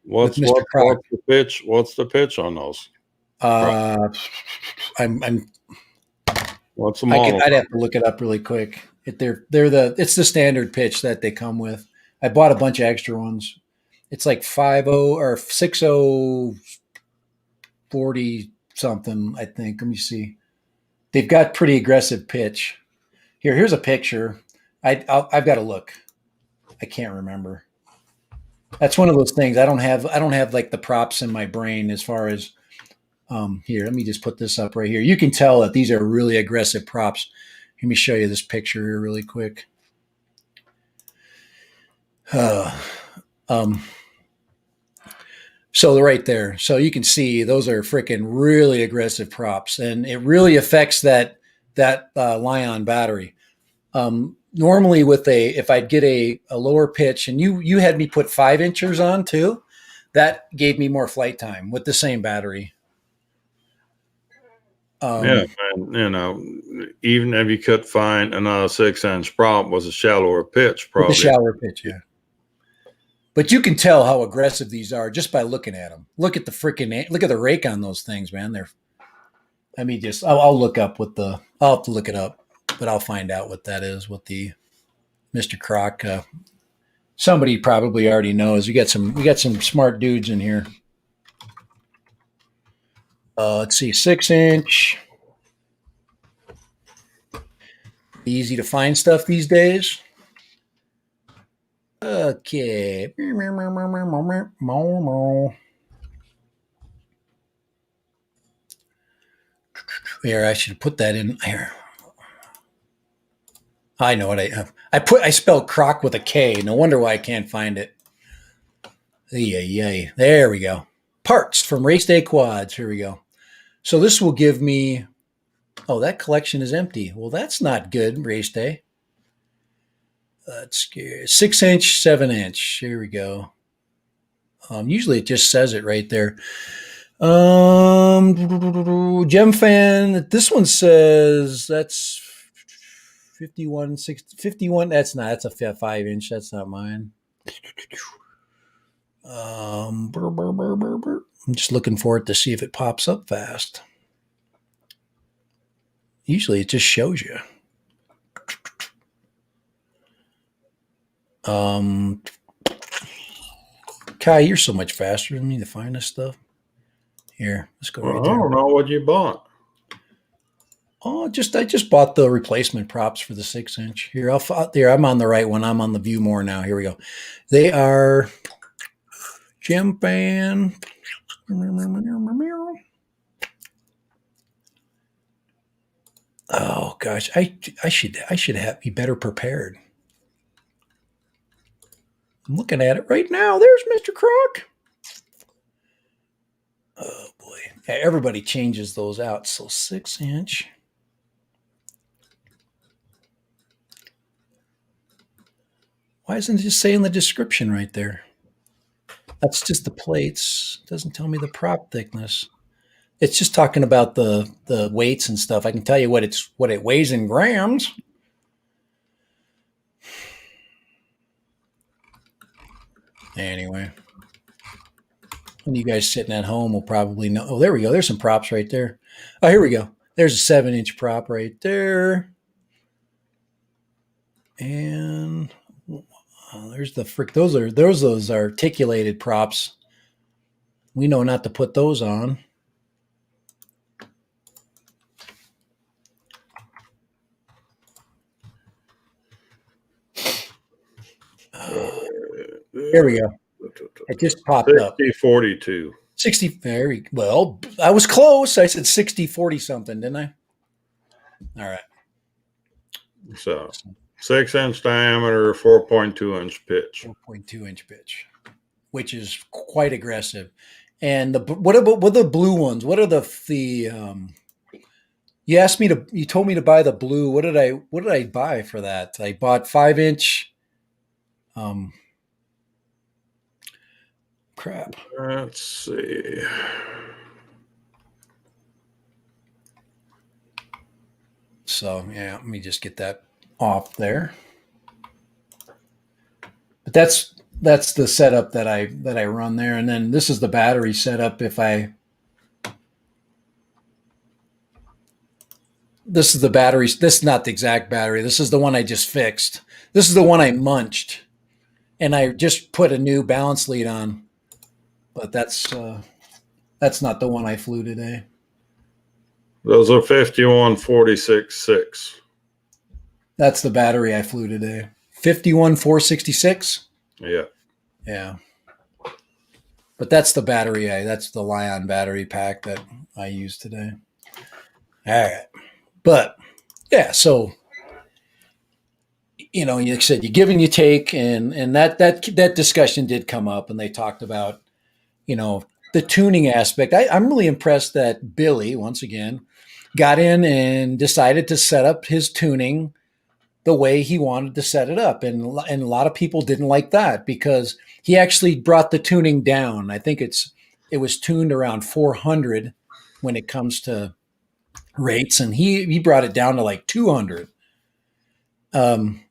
what's Mr. what Croc. what's the pitch? What's the pitch on those props? Uh, I'm What's the model? I'd have to look it up really quick. It's the standard pitch that they come with. I bought a bunch of extra ones. It's like 50 or 60 40 something, I think. Let me see. They've got pretty aggressive pitch. Here's a picture. I've got to look. I can't remember. That's one of those things. I don't have like the props in my brain as far as here. Let me just put this up right here. You can tell that these are really aggressive props. Let me show you this picture here really quick. Uh, um, so they're right there. So you can see those are freaking really aggressive props, and it really affects that Lion battery. Normally, if I'd get a lower pitch, and you had me put 5 inchers on too, that gave me more flight time with the same battery. Yeah, Um, and even if you could find another 6-inch prop was a shallower pitch, with the probably. shallower pitch, yeah. But you can tell how aggressive these are just by looking at them. Look at the rake on those things, man. I'll look up I'll have to look it up, but I'll find out what that is. What the Mr. Croc. Somebody probably already knows. We got some smart dudes in here. Let's see, 6-inch. Easy to find stuff these days. Okay. Here, I should put that in here. I know what I spelled croc with a K. No wonder why I can't find it. Yay. There we go. Parts from Race Day Quads. Here we go. So this will give me. Oh, that collection is empty. Well, that's not good, Race Day. Let's get 6-inch, 7-inch. Here we go. Usually it just says it right there. Gem Fan. This one says that's 51, 60, 51. That's a 5-inch. That's not mine. I'm just looking for it to see if it pops up fast. Usually it just shows you. Kai, you're so much faster than me to find this stuff. Here, let's go right Well, I there. don't know what you bought. Oh, I just bought the replacement props for the 6-inch. Here, I'm on the right one. I'm on the view more now. Here we go. They are Gem Fan. Oh gosh, I should be better prepared. I'm looking at it right now. There's Mr. Croc. Oh boy. Yeah, everybody changes those out. So 6-inch. Why isn't it just saying the description right there? That's just the plates. It doesn't tell me the prop thickness. It's just talking about the weights and stuff. I can tell you what it weighs in grams. Anyway, when you guys sitting at home will probably know. Oh, there we go. There's some props right there. Oh, here we go. There's a 7-inch prop right there. And there's the frick. Those articulated props. We know not to put those on. There we go. It just popped up. 60-42. 60. Very well. I was close. I said 60-40 something, didn't I? All right. So 6-inch diameter, 4.2-inch pitch. 4.2-inch pitch, which is quite aggressive. And what the blue ones? What are you asked me to, you told me to buy the blue. What did I buy for that? I bought 5-inch. Crap. Let's see. So yeah, let me just get that off there. But that's the setup that I run there, and then this is the battery setup. This is the battery. This is not the exact battery. This is the one I just fixed. This is the one I munched, and I just put a new balance lead on. But that's not the one I flew today. Those are 51-46-6. That's the battery I flew today. 51-466. Yeah. Yeah. But that's the battery. That's the Lion battery pack that I used today. All right. But yeah, so like I said, you give and you take, and that discussion did come up, and they talked about, the tuning aspect. I'm really impressed that Billy, once again, got in and decided to set up his tuning the way he wanted to set it up. And a lot of people didn't like that because he actually brought the tuning down. I think it was tuned around 400 when it comes to rates, and he brought it down to like 200. And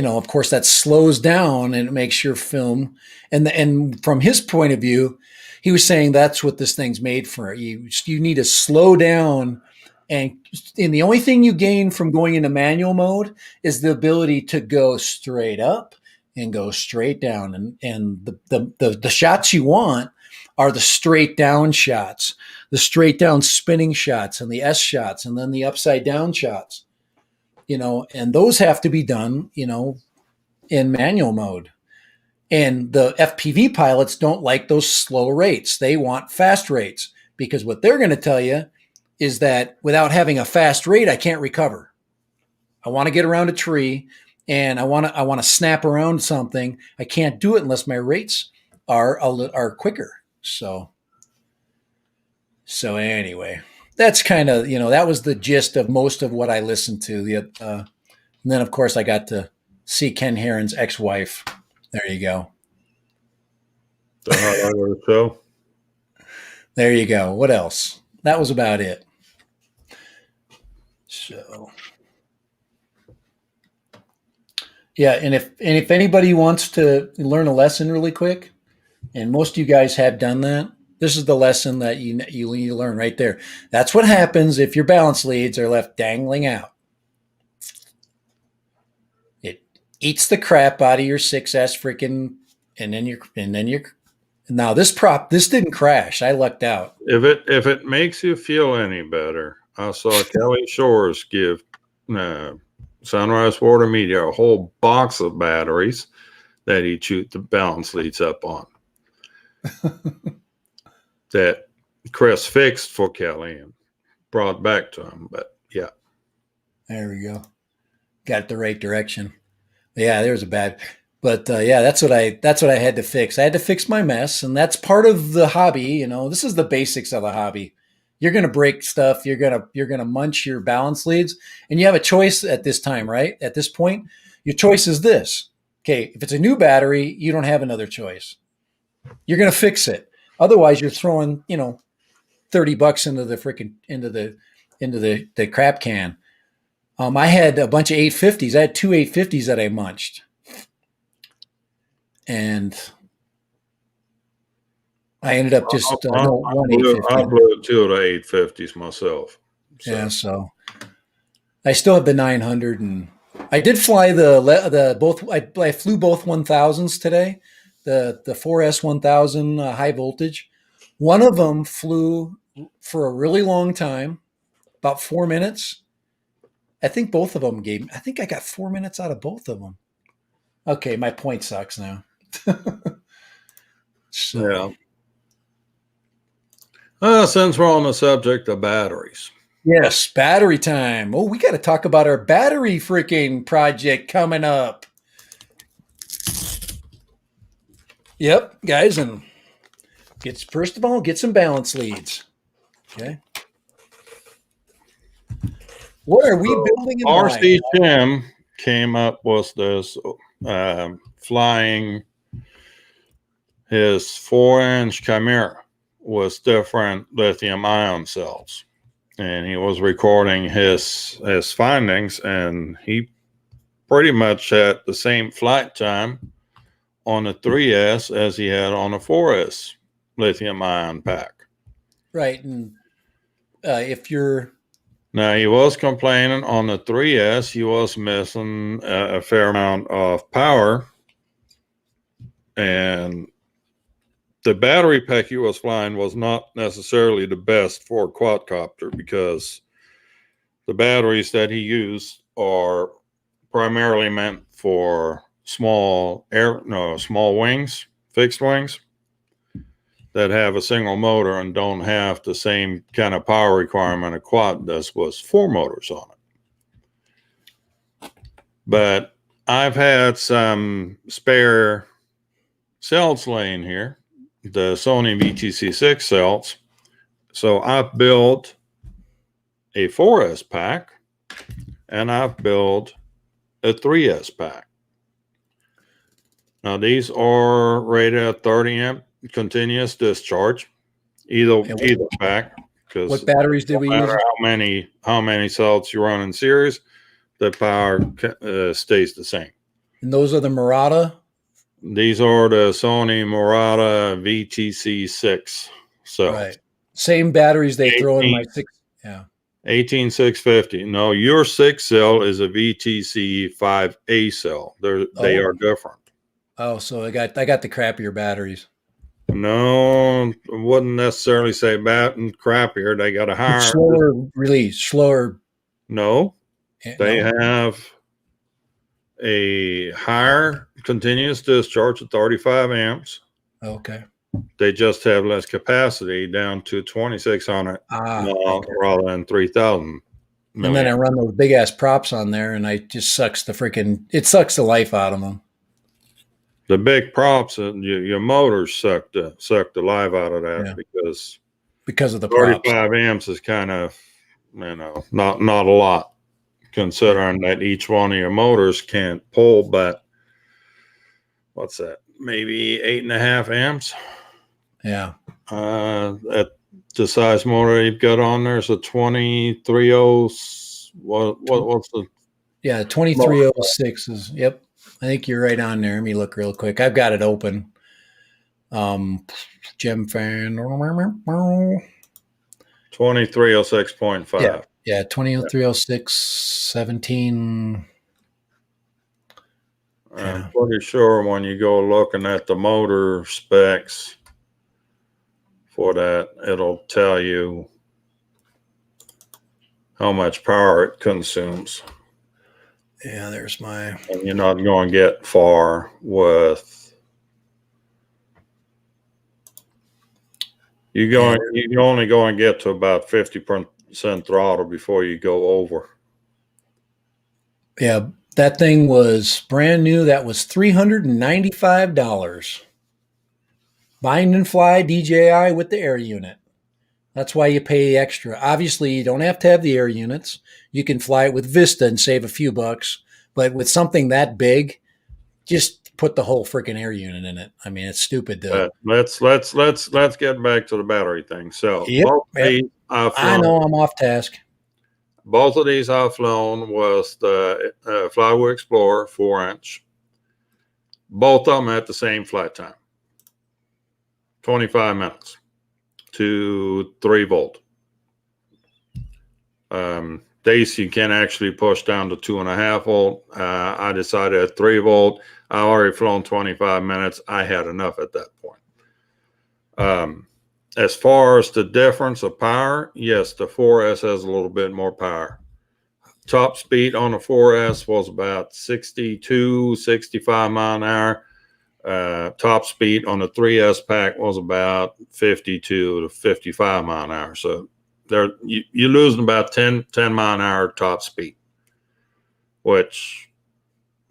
of course that slows down and it makes your film. And from his point of view, he was saying that's what this thing's made for. You need to slow down, and the only thing you gain from going into manual mode is the ability to go straight up and go straight down. And the shots you want are the straight down shots, the straight down spinning shots, and the S shots, and then the upside down shots. And those have to be done, in manual mode. And the FPV pilots don't like those slow rates. They want fast rates, because what they're going to tell you is that without having a fast rate, I can't recover. I want to get around a tree and I want to snap around something. I can't do it unless my rates are quicker. So anyway, that's kind of, that was the gist of most of what I listened to. And then of course I got to see Ken Heron's ex-wife. There you go. The highlight of the show. There you go. What else? That was about it. So, yeah, and if anybody wants to learn a lesson really quick, and most of you guys have done that, this is the lesson that you need to learn right there. That's what happens if your balance leads are left dangling out. It eats the crap out of your 6S freaking, and then you're now this didn't crash. I lucked out. If it makes you feel any better, I saw Kelly Shores give Sunrise Water Media a whole box of batteries that he chewed the balance leads up on. That Chris fixed for Kelly and brought back to him. But yeah. There we go. Got it the right direction. Yeah, there was a bad. But yeah, that's what I had to fix. I had to fix my mess, and that's part of the hobby. This is the basics of the hobby. You're gonna break stuff. You're gonna munch your balance leads, and you have a choice at this time, right? At this point, your choice is this. Okay, if it's a new battery, you don't have another choice. You're gonna fix it. Otherwise, you're throwing $30 into the freaking into the crap can. I had a bunch of 850s. I had two 850s that I munched, and I ended up just no one I 850. blew 2 of the 850s myself. So. Yeah, so I still have the 900, and I did fly the both. I flew both 1000s today, the 4S 1000 high voltage. One of them flew for a really long time, about 4 minutes. I think both of them gave. I think I got 4 minutes out of both of them. Okay, my point sucks now. So Yeah. Since we're on the subject of batteries, yes, battery time. Oh, we got to talk about our battery freaking project coming up. Yep, guys, and first of all, get some balance leads. Okay. What are we building and RC buying? Jim came up with this flying his 4-inch Chimera with different lithium ion cells. And he was recording his findings, and he pretty much had the same flight time on the 3S as he had on the 4S lithium ion pack. Right, and if you're Now, he was complaining on the 3S, he was missing a fair amount of power. And the battery pack he was flying was not necessarily the best for a quadcopter, because the batteries that he used are primarily meant for small wings, fixed wings that have a single motor and don't have the same kind of power requirement a quad does with 4 motors on it. But I've had some spare cells laying here, the Sony VTC6 cells. So I've built a 4S pack, and I've built a 3S pack. Now these are rated at 30 amp continuous discharge, either pack, because what batteries did we no use? matter how many cells you run in series, the power stays the same. And those are the Murata. These are the Sony Murata VTC6 cells. Right. Same batteries they throw in my 6. Yeah. 18650. No, your 6 cell is a VTC 5A cell. They are different. Oh, so I got the crappier batteries. No, I wouldn't necessarily say crappier. They got a higher Slower release, slower. No, they No? have a higher continuous discharge at 35 amps. Okay. They just have less capacity, down to 2600 Okay. rather than 3000. And then I run those big ass props on there, and it sucks the life out of them. The big props, your motors suck the life out of that, because of the 35 props. amps is kind of, not a lot, considering that each one of your motors can't pull but what's that, maybe 8.5 amps. Yeah. At the size motor you've got on there is a 23 what's the 2306 is. Yep. I think you're right on there. Let me look real quick. I've got it open. Gem fan. 2306.5. Yeah, 2306 17. I'm pretty sure when you go looking at the motor specs for that, it'll tell you how much power it consumes. Yeah, there's my. And you're not going to get far with. You're only going to get to about 50% throttle before you go over. Yeah, That thing was brand new. That was $395. Bind and fly DJI with the air unit. That's why you pay extra. Obviously, you don't have to have the air units. You can fly it with Vista and save a few bucks. But with something that big, just put the whole freaking air unit in it. I mean, it's stupid to. Let's get back to the battery thing. So Yep, I know I'm off task. Both of these I've flown was the Flywheel Explorer 4-inch. Both of them at the same flight time, 25 minutes to 3 volt. Days you can actually push down to 2.5 volt. I decided at 3 volt. I already flown 25 minutes. I had enough at that point. As far as the difference of power, yes, the 4S has a little bit more power. Top speed on the 4S was about 62, 65 mile an hour. Top speed on the 3S pack was about 52 to 55 mile an hour. So you're losing about 10 mile an hour top speed, which,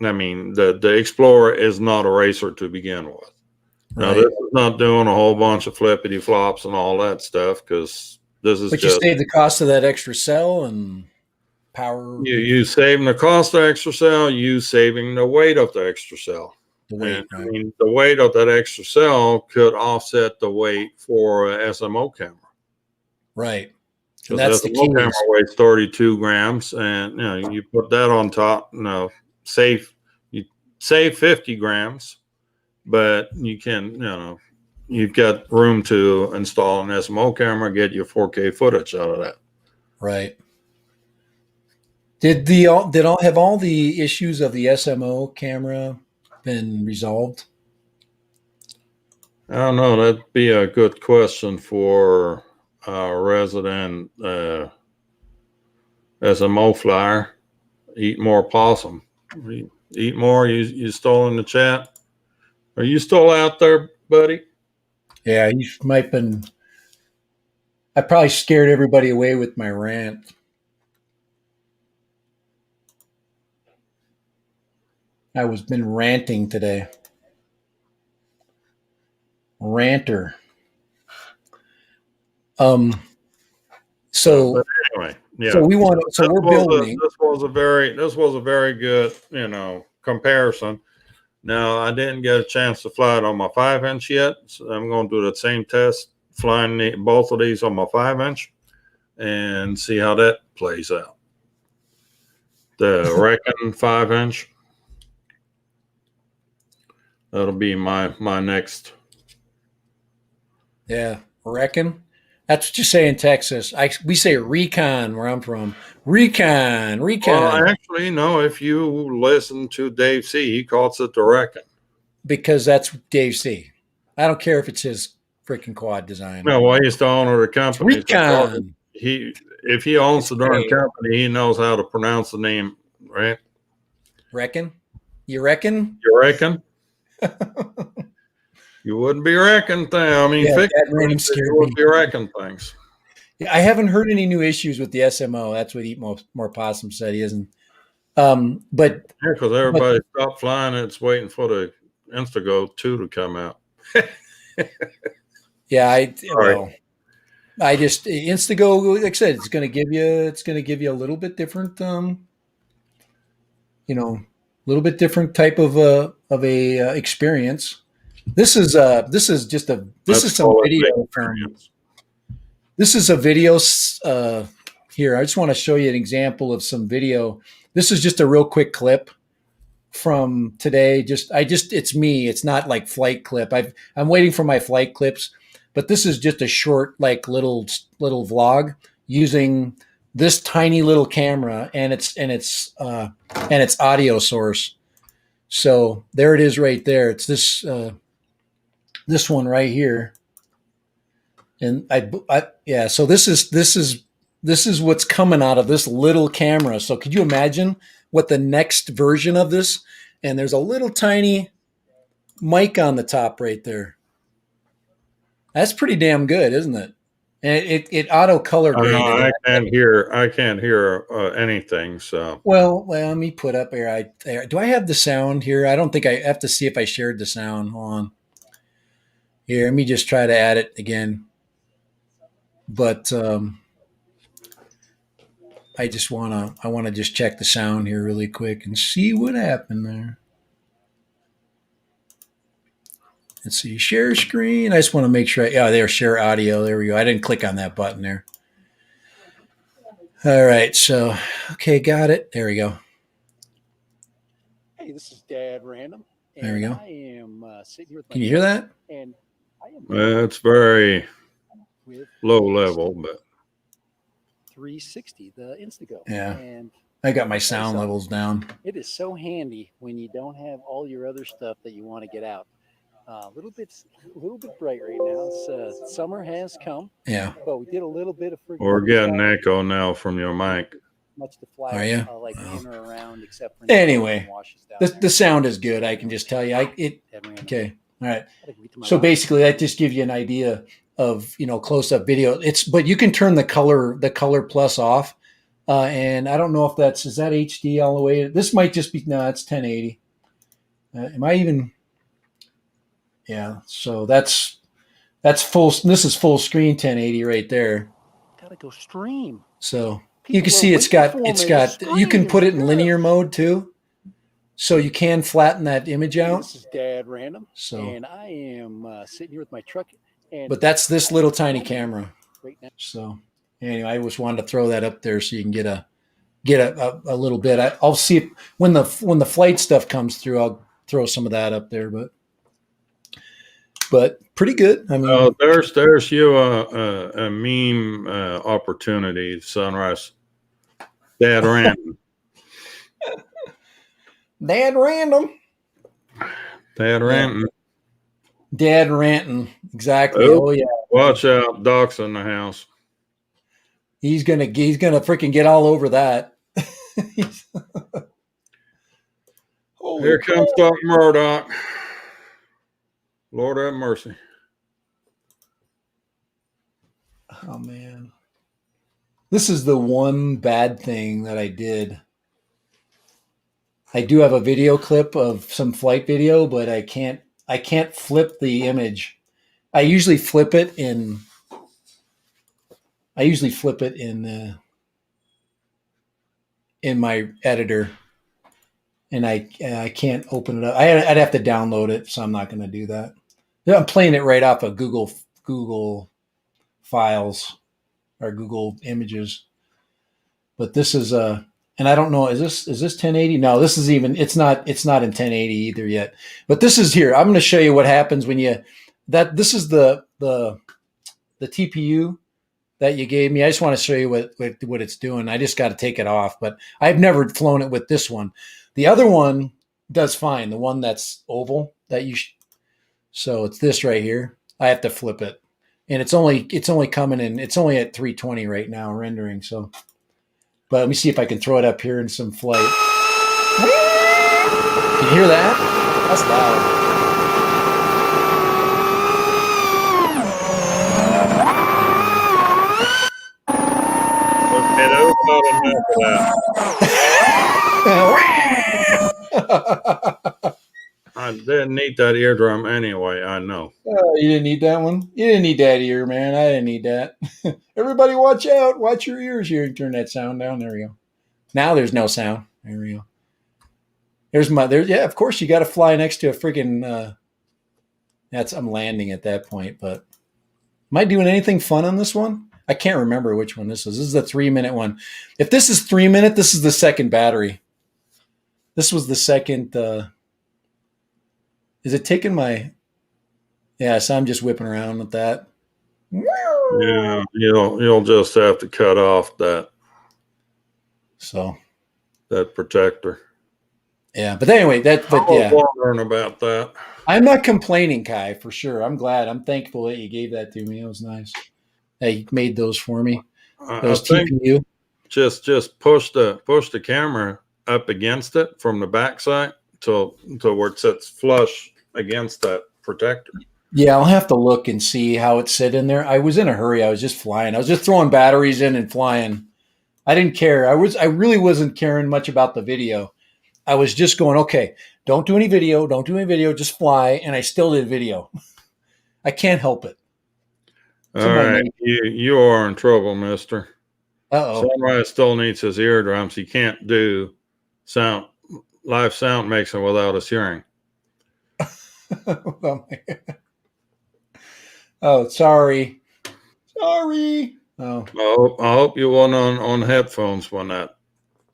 I mean, the Explorer is not a racer to begin with. Now, this is not doing a whole bunch of flippity flops and all that stuff, because this is But you save the cost of that extra cell and power. You saving the cost of the extra cell, you saving the weight of the extra cell. The weight, I mean, the weight of that extra cell could offset the weight for an SMO camera. Right. Because that's the SMO camera weighs 32 grams, and you put that on top. You save 50 grams, but you can you've got room to install an SMO camera, get your 4K footage out of that. Right. Have all the issues of the SMO camera been resolved? I don't know. That'd be a good question for a resident SMO flyer. Eat more possum. Eat more. You still in the chat? Are you still out there, buddy? Yeah, you might have been. I probably scared everybody away with my rant. I was been ranting today. Ranter. So but anyway, yeah. So we want. So we're building. This was a very good, comparison. Now, I didn't get a chance to fly it on my 5-inch yet, so I'm going to do the same test, flying both of these on my 5-inch, and see how that plays out. The Reckon 5-inch. That'll be my next. Yeah, Reckon. That's what you say in Texas. We say recon where I'm from. Recon. Well, actually, no. If you listen to Dave C., he calls it the Reckon. Because that's Dave C. I don't care if it's his freaking quad design. No, well, he's the owner of the company. It's recon. If he owns the darn company, he knows how to pronounce the name, right? Reckon? You reckon? You reckon? You wouldn't be wrecking things. I mean, you wouldn't be wrecking things. Yeah, I haven't heard any new issues with the SMO. That's what Eat More Possum said. He isn't. But because everybody stopped flying, it's waiting for the Instago 2 to come out. Yeah, I just Instago, like I said, it's going to give you a little bit different, little bit different type of a experience. This is some video from. This is a video here. I just want to show you an example of some video. This is just a real quick clip from today. It's me. It's not like flight clip. I'm waiting for my flight clips, but this is just a short, like little vlog using this tiny little camera and its audio source. So there it is right there. It's this one right here. And so this is what's coming out of this little camera. So could you imagine what the next version of this? And there's a little tiny mic on the top right there. That's pretty damn good, isn't it? And it auto color graded. I can't hear anything. So Well, let me put up here. Do I have the sound here? I don't think I have to see if I shared the sound. Hold on. Here, let me just try to add it again. But I want to just check the sound here really quick and see what happened there. Let's see, share screen. I just want to make sure. There, share audio. There we go. I didn't click on that button there. All right, so okay, got it. There we go. Hey, this is Dad Random. There we go. I am sitting here with my Can you hear that? And I am it's very with low level, but 360, the Instago. Yeah. And I got my sound levels down. it is so handy when you don't have all your other stuff that you want to get out. A little bit bright right now. It's, summer has come. Yeah. But we did a little bit of. We're getting echo now from your mic. Much to fly. Are you? Like in or around, except for anyway, down the sound is good. I can just tell you. Okay. All right. So basically, that just gives you an idea of close up video. But you can turn the color plus off, and I don't know if is that HD all the way. This might just be it's 1080. Am I even? Yeah. So that's full. This is full screen 1080 right there. Gotta go stream. So you can see it's got you can put it in linear mode too. So you can flatten that image out. This is Dad Random. So, and I am sitting here with my truck. But that's this little tiny camera. Right now. So anyway, I just wanted to throw that up there so you can get a little bit. I'll see if, when the flight stuff comes through, I'll throw some of that up there. But pretty good. I mean, there's you a meme opportunity, Sunrise. Dad Random. Dad Random. Dad Ranting. Dad Ranting. Exactly. Oh yeah. Watch out, Doc's in the house. He's gonna freaking get all over that. Here comes Doc Murdoch. Lord have mercy. Oh man. This is the one bad thing that I did. I do have a video clip of some flight video, but I can't flip the image. I usually flip it in my editor, and I can't open it up. I'd have to download it, so I'm not going to do that. I'm playing it right off of Google Files or Google Images. But this is and I don't know, is this 1080? No, this is it's not in 1080 either yet. But this is here. I'm going to show you what happens when this is the TPU that you gave me. I just want to show you what it's doing. I just got to take it off, but I've never flown it with this one. The other one does fine. The one that's oval so it's this right here. I have to flip it, and it's only coming in. It's only at 320 right now rendering. So, but let me see if I can throw it up here in some flight. Can you hear that? That's loud. I didn't need that eardrum anyway, I know. You didn't need that one? You didn't need that ear, man. I didn't need that. Everybody watch out. Watch your ears here. Turn that sound down. There we go. Now there's no sound. There we go. Yeah, of course you got to fly next to a freaking, I'm landing at that point, but am I doing anything fun on this one? I can't remember which one this is. This is the 3-minute one. If this is 3 minute, this is the second battery. This was the second, is it taking my? Yeah, so I'm just whipping around with that. Yeah, you'll just have to cut off that protector. Yeah, but anyway, I was wondering about that. I'm not complaining, Kai, for sure. I'm glad. I'm thankful that you gave that to me. It was nice. That you made those for me. Those TPU. Just push the camera up against it from the backside till where it sits flush against that protector. Yeah, I'll have to look and see how it sit in there. I was in a hurry. I was just flying. I was just throwing batteries in and flying. I didn't care. I really wasn't caring much about the video. I was just going, okay, don't do any video, don't do any video, just fly. And I still did video. I can't help it. It's All in my right, nature. you are in trouble, mister. Uh-oh. Sunrise still needs his eardrums. He can't do live sound mixing without his hearing. Oh, sorry. Sorry. Oh, I hope you went on headphones when that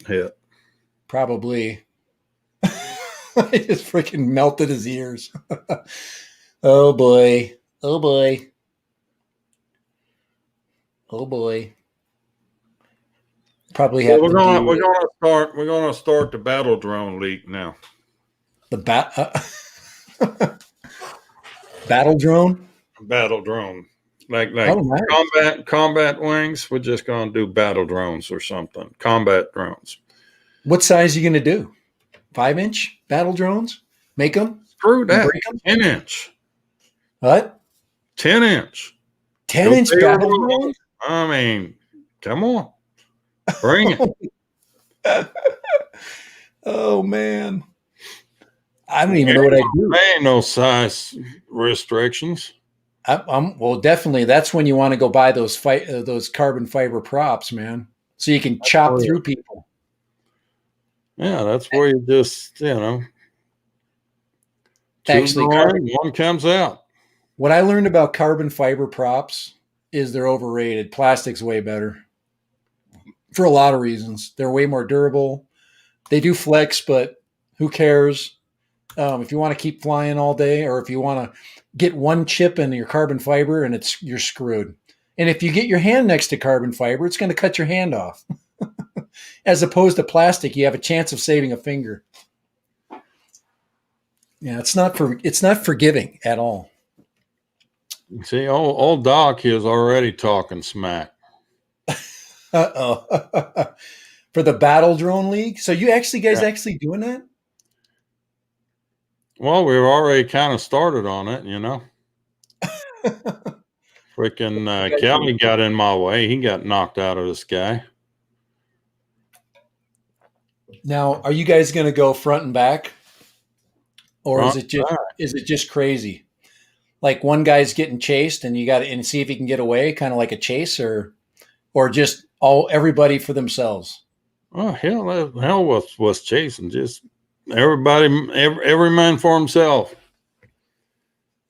hit. probably. I just freaking melted his ears. Oh boy. Oh boy. Oh boy. Probably have Well, to do we're gonna start the battle drone leak now. the battle drone. Battle drone, like Oh, nice. combat wings. We're just gonna do battle drones or something. Combat drones. What size are you going to do? 5-inch battle drones? Make them? Screw that. Break 'em? 10-inch. What? 10-inch. 10-inch battle drones? I mean, come on. Bring it. Oh man. I don't even know what I do. There ain't no size restrictions. Well, definitely. That's when you want to go buy those carbon fiber props, man, so you can chop through people. Yeah, that's where you just Actually, one comes out. what I learned about carbon fiber props is they're overrated. Plastic's way better for a lot of reasons. They're way more durable. They do flex, but who cares? If you want to keep flying all day, or if you want to get one chip in your carbon fiber, and you're screwed. And if you get your hand next to carbon fiber, it's going to cut your hand off. As opposed to plastic, you have a chance of saving a finger. Yeah, it's not forgiving at all. See, old Doc is already talking smack. Uh-oh. For the Battle Drone League? So you guys actually doing that? Well, we've already kind of started on it, Freaking Kelly got in my way. He got knocked out of the sky. Now, are you guys going to go front and back? Or is it just crazy? Like one guy's getting chased and you got to see if he can get away, kind of like a chase, or just everybody for themselves? Oh, hell was chasing. Just everybody, every man for himself.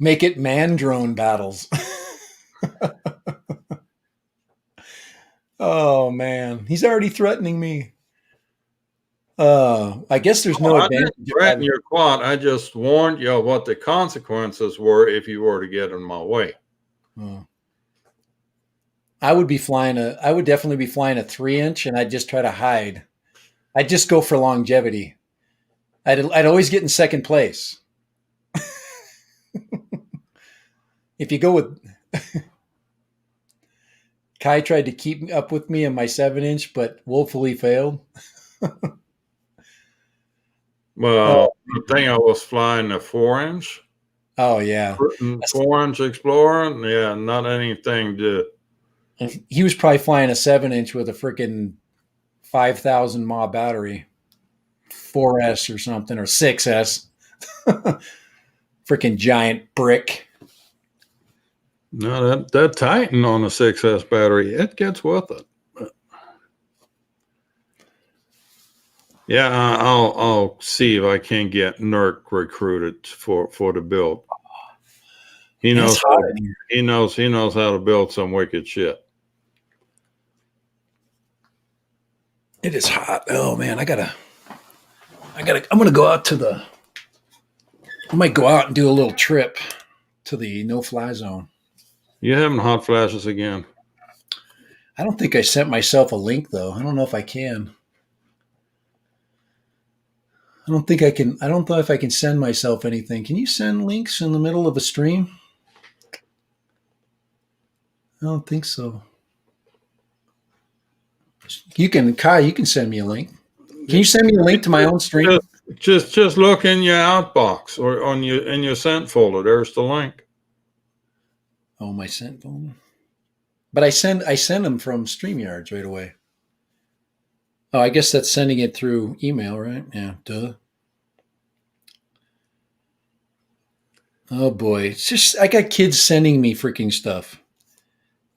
Make it man drone battles. Oh man, he's already threatening me. I guess there's no advantage. I didn't threaten your quad. I just warned you what the consequences were if you were to get in my way. I would definitely be flying a 3-inch, and I'd just try to hide. I'd just go for longevity. I'd always get in second place. If you go with Kai tried to keep up with me in my 7-inch, but woefully failed. Well, the thing I was flying a 4-inch. Oh yeah, 4-inch Explorer. Yeah, not anything to. He was probably flying a 7-inch with a freaking 5,000 mAh battery, 4S or something, or 6S. Freaking giant brick. No, that Titan on a 6S battery, it gets with it. Yeah, I'll see if I can get Nurk recruited for the build. He knows how to build some wicked shit. It is hot. Oh man, I'm gonna go out I might go out and do a little trip to the no-fly zone. You having hot flashes again? I don't think I sent myself a link though. I don't know if I can. I don't know if I can send myself anything. Can you send links in the middle of a stream? I don't think so. You can send me a link. Can you send me a link to my own stream? Just look in your outbox or in your sent folder. There's the link. Oh, my sent phone. But I send them from StreamYards right away. Oh, I guess that's sending it through email, right? Yeah, duh. Oh boy, it's just I got kids sending me freaking stuff.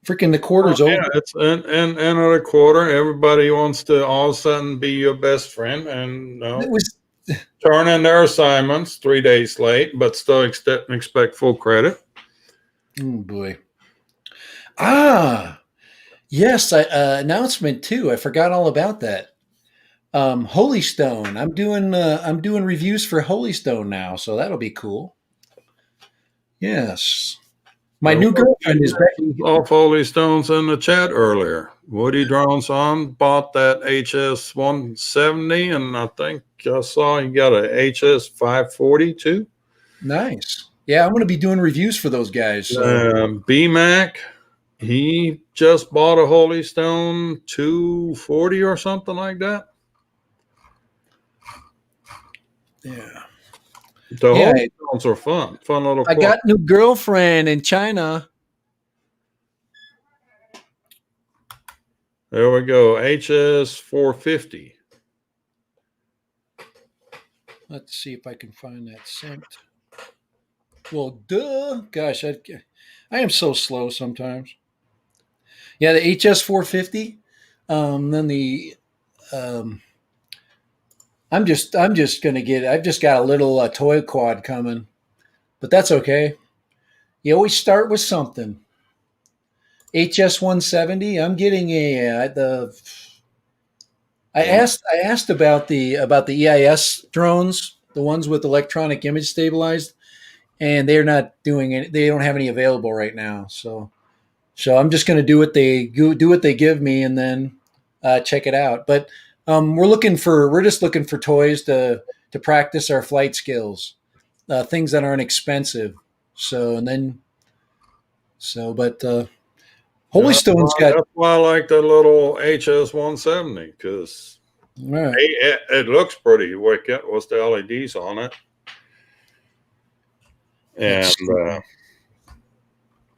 Freaking the quarter's over. Yeah, it's in another quarter. Everybody wants to all of a sudden be your best friend and It was turn in their assignments 3 days late, but still expect full credit. oh boy. Ah, yes, announcement too. I forgot all about that. Holy Stone. I'm doing reviews for Holy Stone now, so that'll be cool. Yes. My new girlfriend is Becky. Off Holy Stones in the chat earlier. Woody Drones on bought that HS 170, and I think I saw he got a HS 540 too. Nice. Yeah, I'm going to be doing reviews for those guys. So. BMac, he just bought a Holy Stone 240 or something like that. Yeah. The Holy Stones are fun little. I got new girlfriend in China. There we go. HS 450. Let's see if I can find that sent. Well, duh. Gosh, I am so slow sometimes. Yeah, the HS 450. Then the I'm just gonna get. I've just got a little toy quad coming, but that's okay. You always start with something. HS 170. I'm getting I asked about the EIS drones, the ones with electronic image stabilized, and they're not doing it. They don't have any available right now. So I'm just going to do what they give me, and then check it out. But we're just looking for toys to practice our flight skills, things that aren't expensive. But Holy Stone's got. That's why I like the little HS 170 because Right. it looks pretty wicked with the LEDs on it, and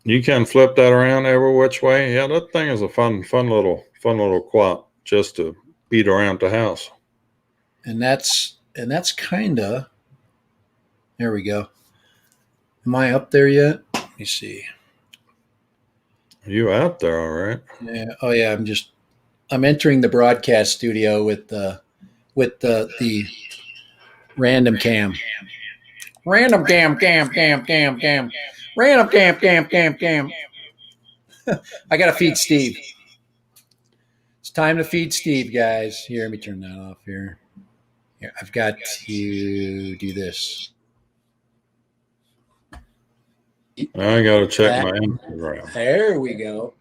you can flip that around every which way. Yeah, that thing is a fun little quad just to beat around the house. And that's kind of. There we go. Am I up there yet? Let me see. You out there, all right? Yeah. Oh yeah. I'm entering the broadcast studio with the random cam. Random cam. Random cam. I gotta feed Steve. It's time to feed Steve, guys. Here, let me turn that off here. Here, I've got to do this. I gotta check my Instagram. There we go.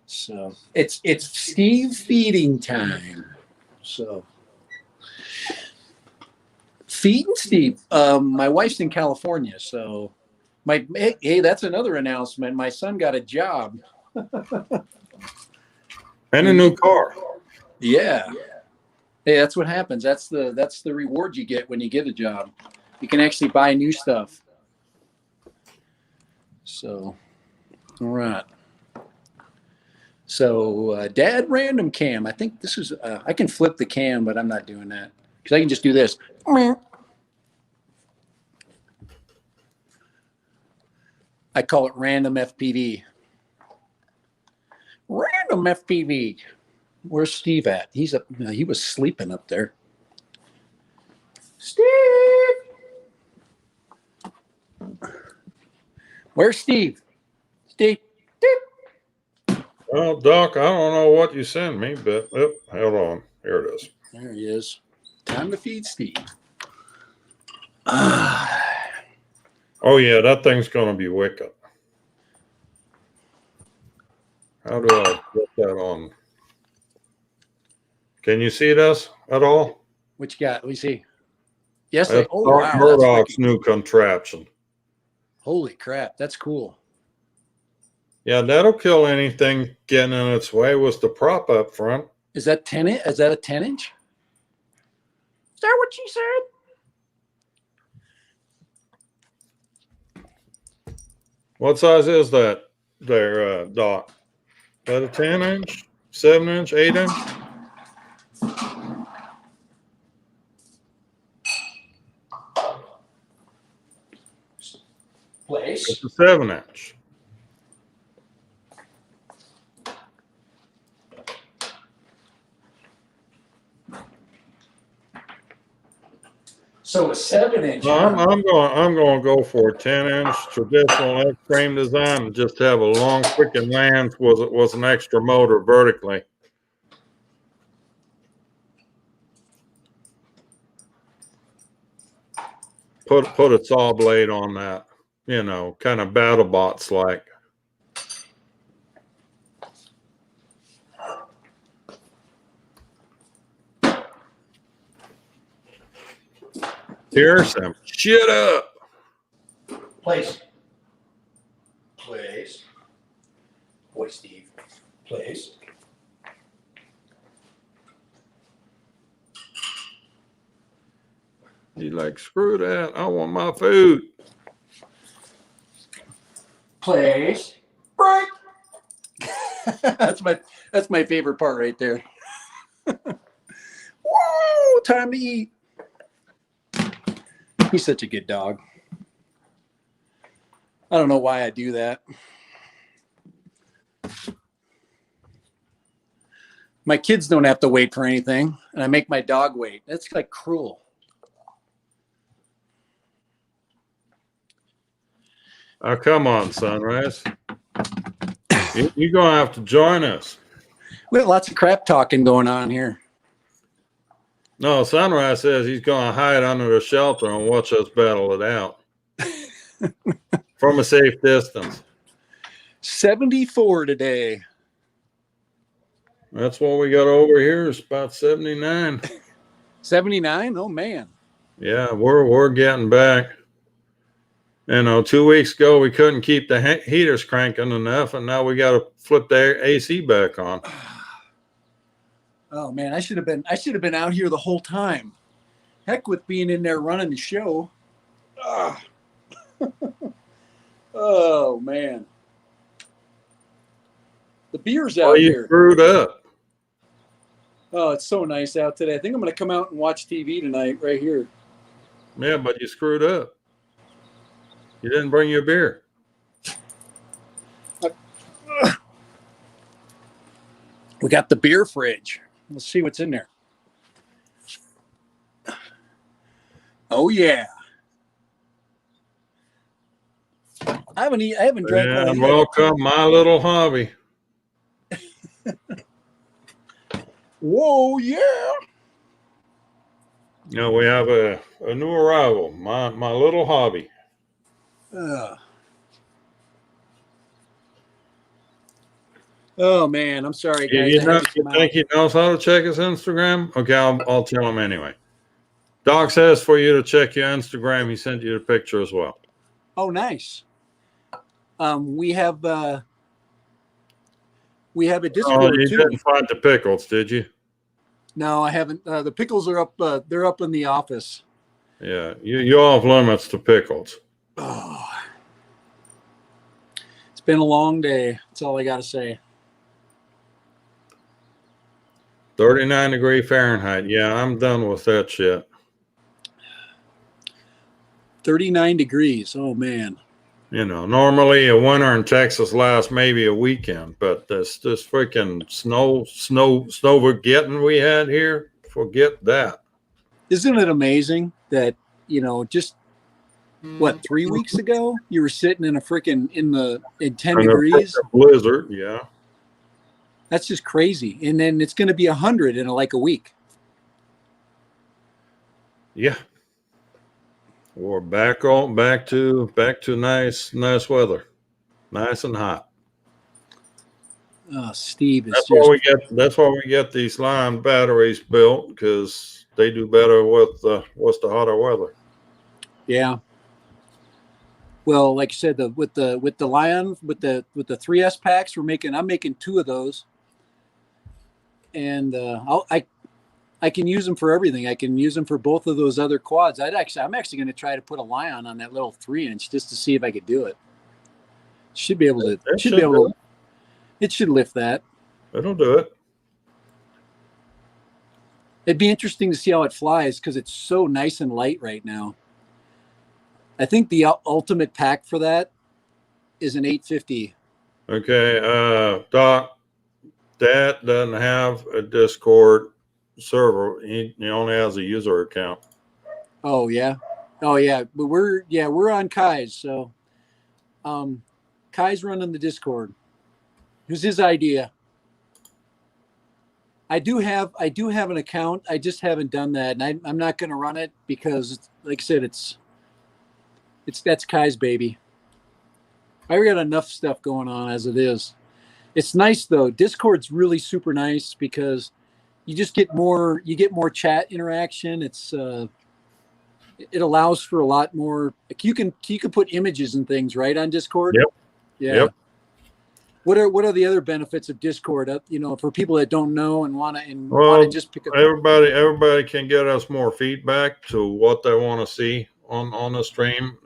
So it's Steve feeding time. So feeding Steve. My wife's in California, so hey, that's another announcement. My son got a job. And a new car. Yeah. Hey, that's what happens. That's the reward you get when you get a job. You can actually buy new stuff. So, all right. So, Dad random cam. I think this is. I can flip the cam, but I'm not doing that because I can just do this. I call it random FPV. Random FPV. Where's Steve at? He's up. He was sleeping up there. Steve. Where's Steve? Steve. Well, Doc, I don't know what you sent me, but hold on. Here it is. There he is. Time to feed Steve. Oh yeah, that thing's gonna be wicked. How do I get that on? Can you see this at all? What you got? Let me see. Yes. That's wow. Murdoch's new contraption. Holy crap. That's cool. Yeah, that'll kill anything getting in its way with the prop up front. Is that 10 inch? Is that a 10 inch? Is that what she said? What size is that there, Doc? Is that a 10-inch, 7-inch, 8-inch? Place. It's a 7-inch. So a 7-inch. No, I'm going to go for a 10-inch traditional X-frame design and just have a long freaking lance was an extra motor vertically. Put a saw blade on that, kind of battle bots like. Tear some shit up. Place. Place. Boy, Steve. Place. He's like, screw that. I want my food. Place. Break. That's my favorite part right there. Whoa, time to eat. He's such a good dog. I don't know why I do that. My kids don't have to wait for anything, and I make my dog wait. That's like cruel. Oh, come on, Sunrise. You're going to have to join us. We have lots of crap talking going on here. No, Sunrise says he's going to hide under the shelter and watch us battle it out from a safe distance. 74 today. That's what we got over here. It's about 79. 79? Oh, man. Yeah, we're getting back. 2 weeks ago we couldn't keep the heaters cranking enough, and now we got to flip the AC back on. Oh man, I should have been out here the whole time. Heck with being in there running the show. Oh man. The beer's out you here. Screwed up. Oh, it's so nice out today. I think I'm gonna come out and watch TV tonight right here. Yeah, but you screwed up. You didn't bring your beer. We got the beer fridge. Let's see what's in there. Oh yeah. I haven't drank one. And welcome, my little hobby. Whoa, yeah. We have a new arrival, my little hobby. Oh man, I'm sorry, guys. You think he knows how to check his Instagram? Okay, I'll tell him anyway. Doc says for you to check your Instagram. He sent you the picture as well. Oh, nice. We have a Discord you too. didn't find the pickles, did you? No, I haven't. The pickles are up. They're up in the office. Yeah, you off limits to pickles. Oh, it's been a long day. That's all I got to say. 39 degrees Fahrenheit. Yeah, I'm done with that shit. 39 degrees. Oh man. Normally a winter in Texas lasts maybe a weekend, but this freaking snow we're getting we had here, forget that. Isn't it amazing that, just 3 weeks ago you were sitting in a freaking in 10 degrees blizzard? Yeah. That's just crazy. And then it's going to be 100 in like a week. Yeah. We're back to nice weather. Nice and hot. Oh, Steve is that's why we get these Lion batteries built, because they do better with the hotter weather. Yeah. Well, like I said, with the Lion with the 3S packs, I'm making 2 of those. And I can use them for everything. I can use them for both of those other quads. I'm actually going to try to put a Lion on that little 3-inch just to see if I could do it. Should be able to. It Should be should able do to. It should lift that. It'll do it. It'd be interesting to see how it flies because it's so nice and light right now. I think the ultimate pack for that is an 850. Okay, Doc, Dad doesn't have a Discord server. He only has a user account. Oh yeah, but we're on Kai's, so Kai's running the Discord. It was his idea. I do have an account. I just haven't done that, and I'm not going to run it because, like I said, that's Kai's baby. I got enough stuff going on as it is. It's nice though. Discord's really super nice because you just get more. You get more chat interaction. It allows for a lot more. Like you can put images and things right on Discord. Yep. Yeah. Yep. What are the other benefits of Discord? For people that don't know and want to Well, just pick up. everybody can get us more feedback to what they want to see on the stream.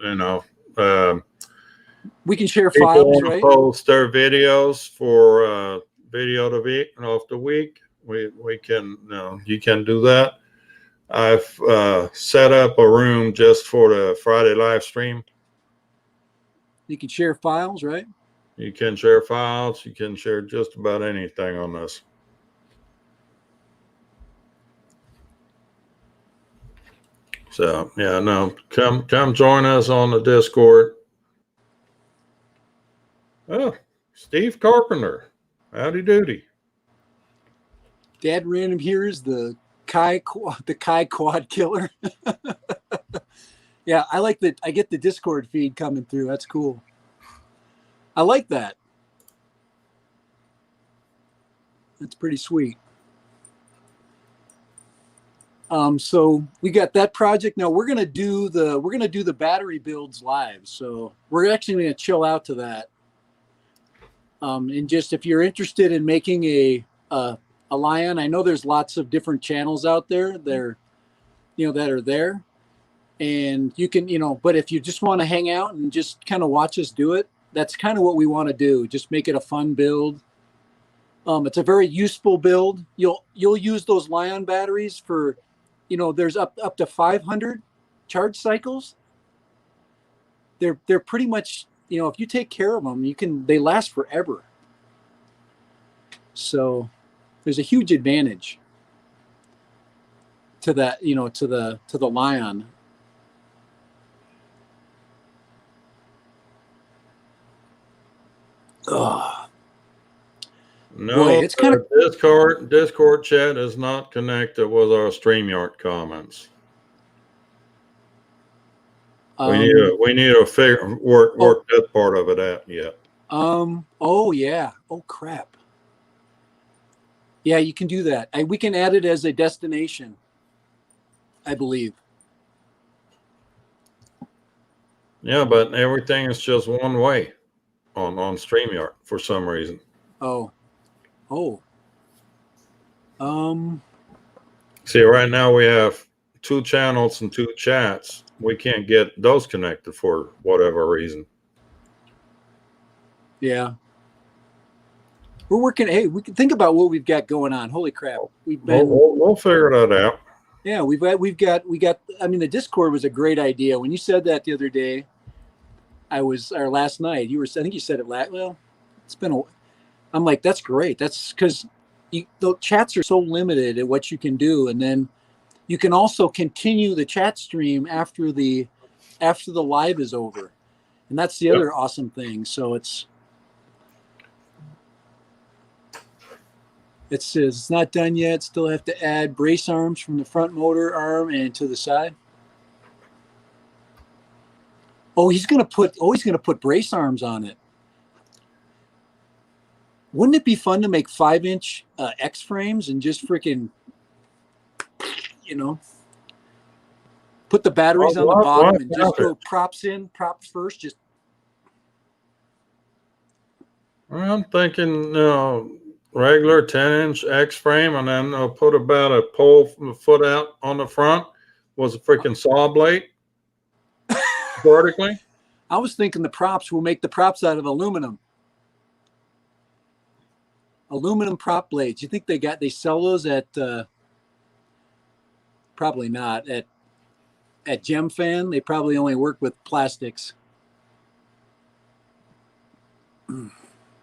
We can share People files, want to right? post their videos for video of the week. We can you can do that. I've set up a room just for the Friday live stream. You can share files, right? You can share files. You can share just about anything on this. So yeah, no, come join us on the Discord. Oh, Steve Carpenter, howdy doody. Dad Random here is the Kai Quad Killer. Yeah, I like that. I get the Discord feed coming through. That's cool. I like that. That's pretty sweet. So we got that project. Now we're gonna do the battery builds live. So we're actually gonna chill out to that. And just if you're interested in making a Lion, I know there's lots of different channels out there. That are there, and you can but if you just want to hang out and just kind of watch us do it, that's kind of what we want to do. Just make it a fun build. It's a very useful build. You'll use those Lion batteries for, there's up to 500 charge cycles. They're pretty much, if you take care of them, they last forever. So there's a huge advantage to that, to the Lion. Ugh. No, Boy, it's kind of Discord chat is not connected with our StreamYard comments. We need to work that part of it out yet. Oh yeah. Oh crap. Yeah, you can do that. We can add it as a destination, I believe. Yeah, but everything is just one way on StreamYard for some reason. Oh. See, right now we have 2 channels and 2 chats. We can't get those connected for whatever reason. Yeah. We're working. Hey, we can think about what we've got going on. Holy crap. We'll figure that out. Yeah, we got, I mean, the Discord was a great idea. When you said that the other day, or last night, I think you said it I'm like, that's great. That's because the chats are so limited at what you can do. And then you can also continue the chat stream after the live is over. And that's the other awesome thing. So it says it's not done yet. Still have to add brace arms from the front motor arm and to the side. Oh, he's gonna put brace arms on it. Wouldn't it be fun to make 5-inch X frames and just freaking, put the batteries on the bottom and just go props first? Just. I'm thinking, regular 10-inch X frame, and then I'll put about a pole from the foot out on the front was a freaking saw blade vertically. I was thinking the props, we'll make the props out of aluminum. Aluminum prop blades. You think they sell those at probably not at Gem Fan. They probably only work with plastics.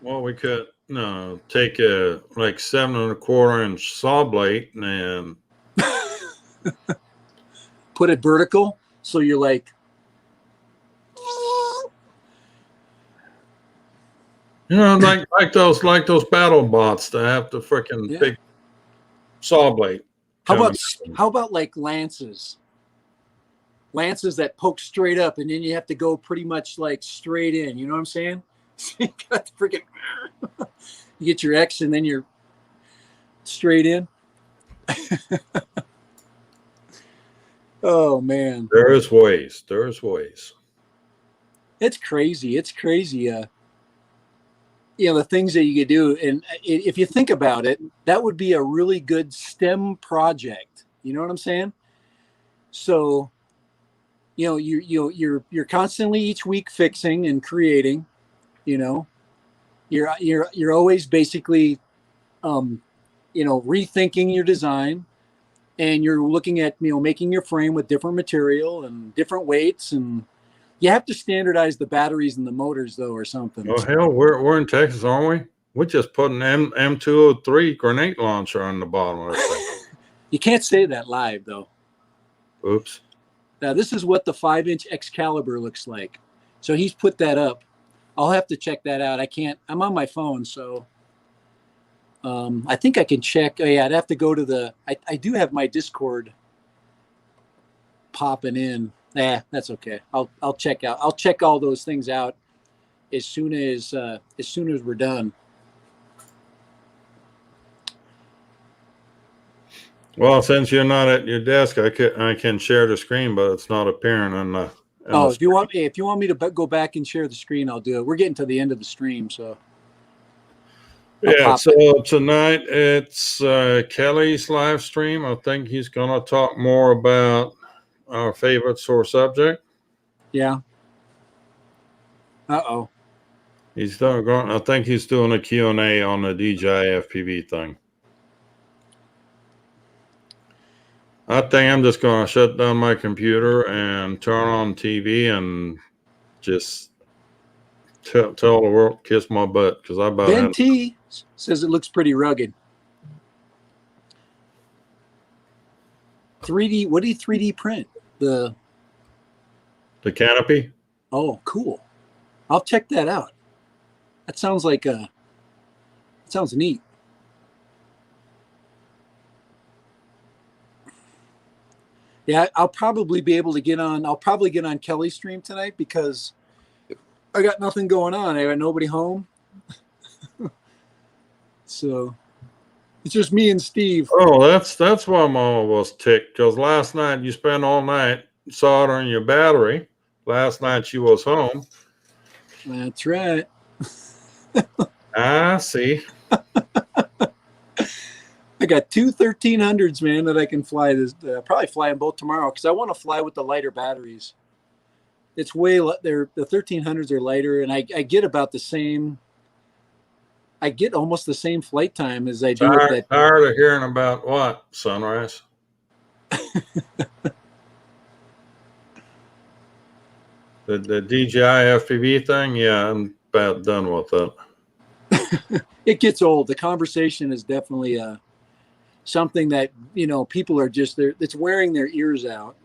Well, we could take a like 7¼ inch saw blade and Put it vertical, so you're like, like those battle bots that have the freaking big saw blade. how about like lances? Lances that poke straight up, and then you have to go pretty much like straight in. You know what I'm saying? You got the freaking, you get your X, and then you're straight in. Oh man, There's ways. it's crazy. It's crazy. The things that you could do, and if you think about it, that would be a really good STEM project. You know what I'm saying? So, you're constantly each week fixing and creating. You're always basically, rethinking your design, and you're looking at making your frame with different material and different weights, and you have to standardize the batteries and the motors though, or something. Oh hell, we're in Texas, aren't we? We just put an M203 grenade launcher on the bottom of this thing. You can't say that live though. Oops. Now this is what the 5-inch Excalibur looks like. So he's put that up. I'll have to check that out. I'm on my phone, so I think I can check. Oh yeah, I'd have to go to I do have my Discord popping in. That's okay. I'll check all those things out as soon as we're done. Well, since you're not at your desk, I can share the screen, but it's not appearing on the. If you want me to go back and share the screen, I'll do it. We're getting to the end of the stream, so. Yeah, so tonight it's Kelly's live stream. I think he's going to talk more about our favorite sore subject. Yeah. Uh-oh. I think he's doing a Q&A on the DJI FPV thing. I think I'm just going to shut down my computer and turn on TV and just tell the world to kiss my butt, because I about Ben T says it looks pretty rugged. 3D. What do you 3D print? The canopy. Oh, cool. I'll check that out. That sounds like it sounds neat. Yeah, I'll probably be able to get on. I'll probably get on Kelly's stream tonight because I got nothing going on. I got nobody home. So it's just me and Steve. Oh, that's why Mama was ticked, because last night you spent all night soldering your battery. Last night she was home. That's right. I see. I got two 1300s, man, that I can fly. Probably fly them both tomorrow because I want to fly with the lighter batteries. It's the 1300s are lighter, and I get about the same. I get almost the same flight time as I do with that. Tired of hearing about what, Sunrise? The DJI FPV thing? Yeah, I'm about done with it. It gets old. The conversation is definitely something that people are just it's wearing their ears out.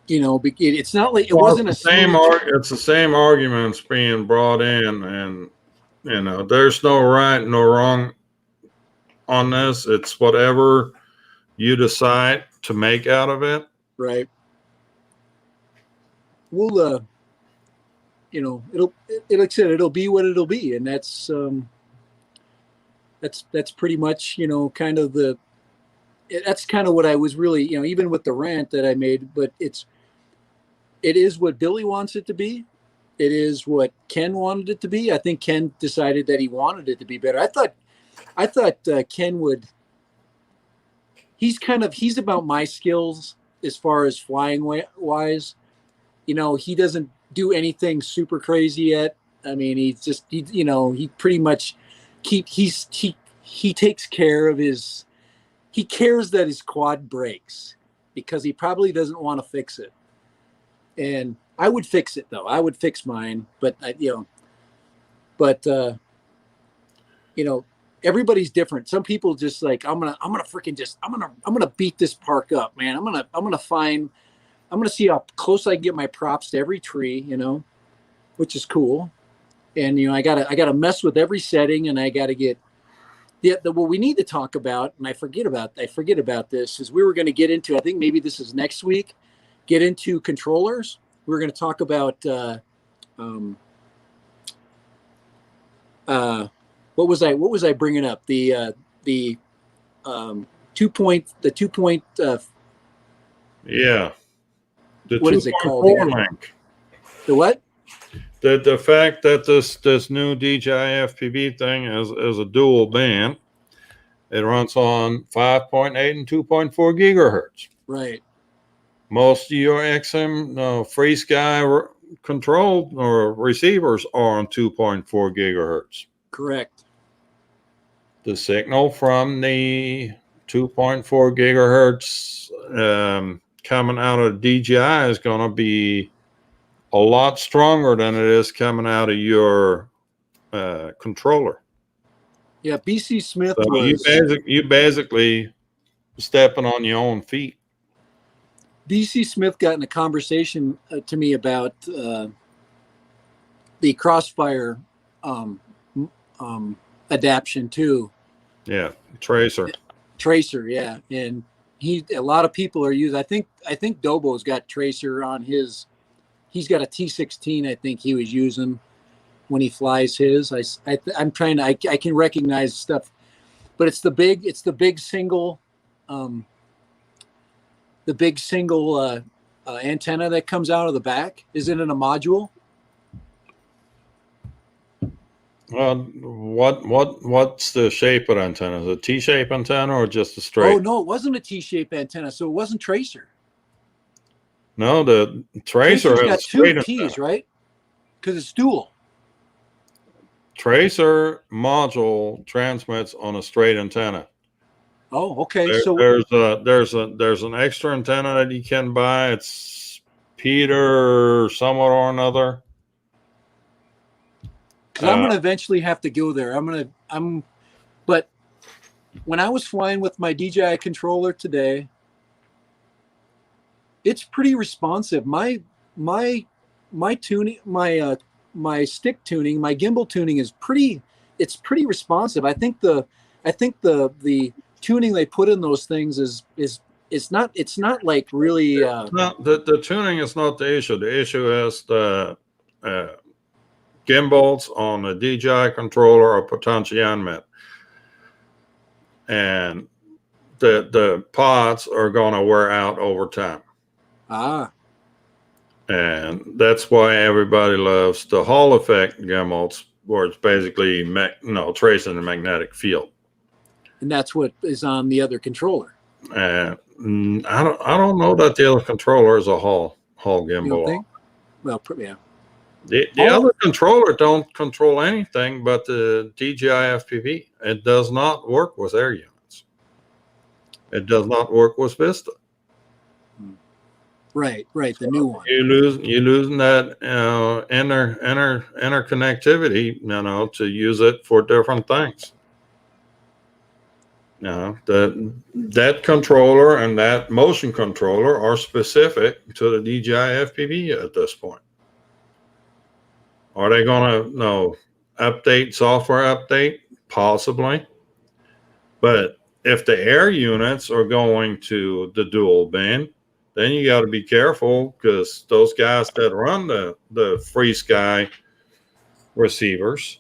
It's not like it wasn't it's the same arguments being brought in, and there's no right, no wrong on this. It's whatever you decide to make out of it. Right. We'll like I said, it'll be what it'll be, and that's pretty much kind of that's kind of what I was really even with the rant that I made, but it is what Billy wants it to be. It is what Ken wanted it to be. I think Ken decided that he wanted it to be better. I thought Ken would. He's about my skills as far as flying wise. he doesn't do anything super crazy yet. I mean, he pretty much he takes care of he cares that his quad breaks because he probably doesn't want to fix it. And I would fix it though. I would fix mine, but everybody's different. Some people just like, I'm gonna beat this park up, man. I'm gonna see how close I can get my props to every tree, which is cool. And I gotta mess with every setting, and I gotta get what we need to talk about. And I forget about this is we were going to get into. I think maybe this is next week. Get into controllers. We're going to talk about what was I bringing up? The 2 point Yeah. The what is it called? link. The what? The fact that this new DJI FPV thing is a dual band, it runs on 5.8 and 2.4 gigahertz. Right. Most of your XM FrSky control or receivers are on 2.4 gigahertz. Correct. The signal from the 2.4 gigahertz coming out of DJI is going to be a lot stronger than it is coming out of your controller. Yeah, BC Smith So you basically stepping on your own feet. BC Smith got in a conversation to me about the Crossfire adaption too. Yeah, Tracer. Yeah, and a lot of people are using. I think Dobo's got Tracer on his. He's got a T16. I think he was using when he flies his. I'm trying to. I can recognize stuff, but it's the big single. The big single antenna that comes out of the back. Is it in a module? What's the shape of the antenna? Is it a T-shaped antenna or just a straight? Oh no, it wasn't a T-shaped antenna, so it wasn't Tracer. No, the Tracer Tracer's has got a straight two T's, antenna. right? Because it's dual. Tracer module transmits on a straight antenna. Oh, okay. There's an extra antenna that you can buy. It's Peter somewhat or another. Because I'm gonna eventually have to go there. But when I was flying with my DJI controller today, it's pretty responsive. My tuning, my stick tuning, my gimbal tuning is pretty. It's pretty responsive. I think the tuning they put in those things is it's not like really. The tuning is not the issue. The issue is the gimbals on the DJI controller are potentiomet, and the pods are going to wear out over time. And that's why everybody loves the Hall effect gimbals, where it's basically tracing the magnetic field. And that's what is on the other controller. And I don't know that the other controller is a Hall gimbal. You don't think? Well, yeah. The other controller don't control anything but the DJI FPV. It does not work with air units. It does not work with Vista. Right, the new one. You're losing that interconnectivity, to use it for different things. That controller and that motion controller are specific to the DJI FPV at this point. Are they going to software update? Possibly. But if the air units are going to the dual band, then you got to be careful, because those guys that run the FrSky receivers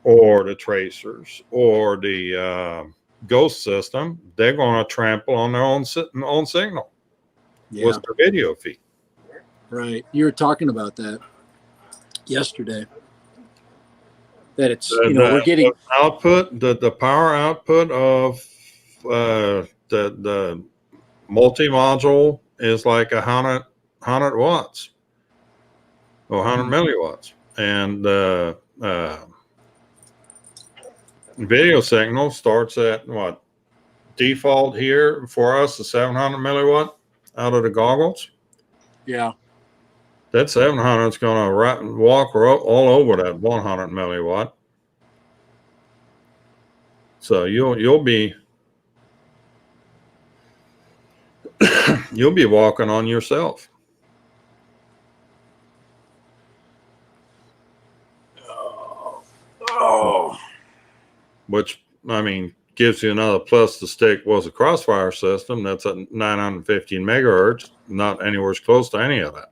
or the tracers or the Ghost system, they're going to trample on their own signal with the video feed. Right. You were talking about that yesterday. That it's we're getting output, the power output of the multi-module is like 100 watts. or 100 milliwatts. And video signal starts at what? Default here for us, the 700 milliwatt out of the goggles. Yeah. That 700 is going to walk all over that 100 milliwatt. So you'll be you'll be walking on yourself. Oh. Which, I mean, gives you another plus. The stick was a Crossfire system that's at 915 megahertz, not anywhere close to any of that.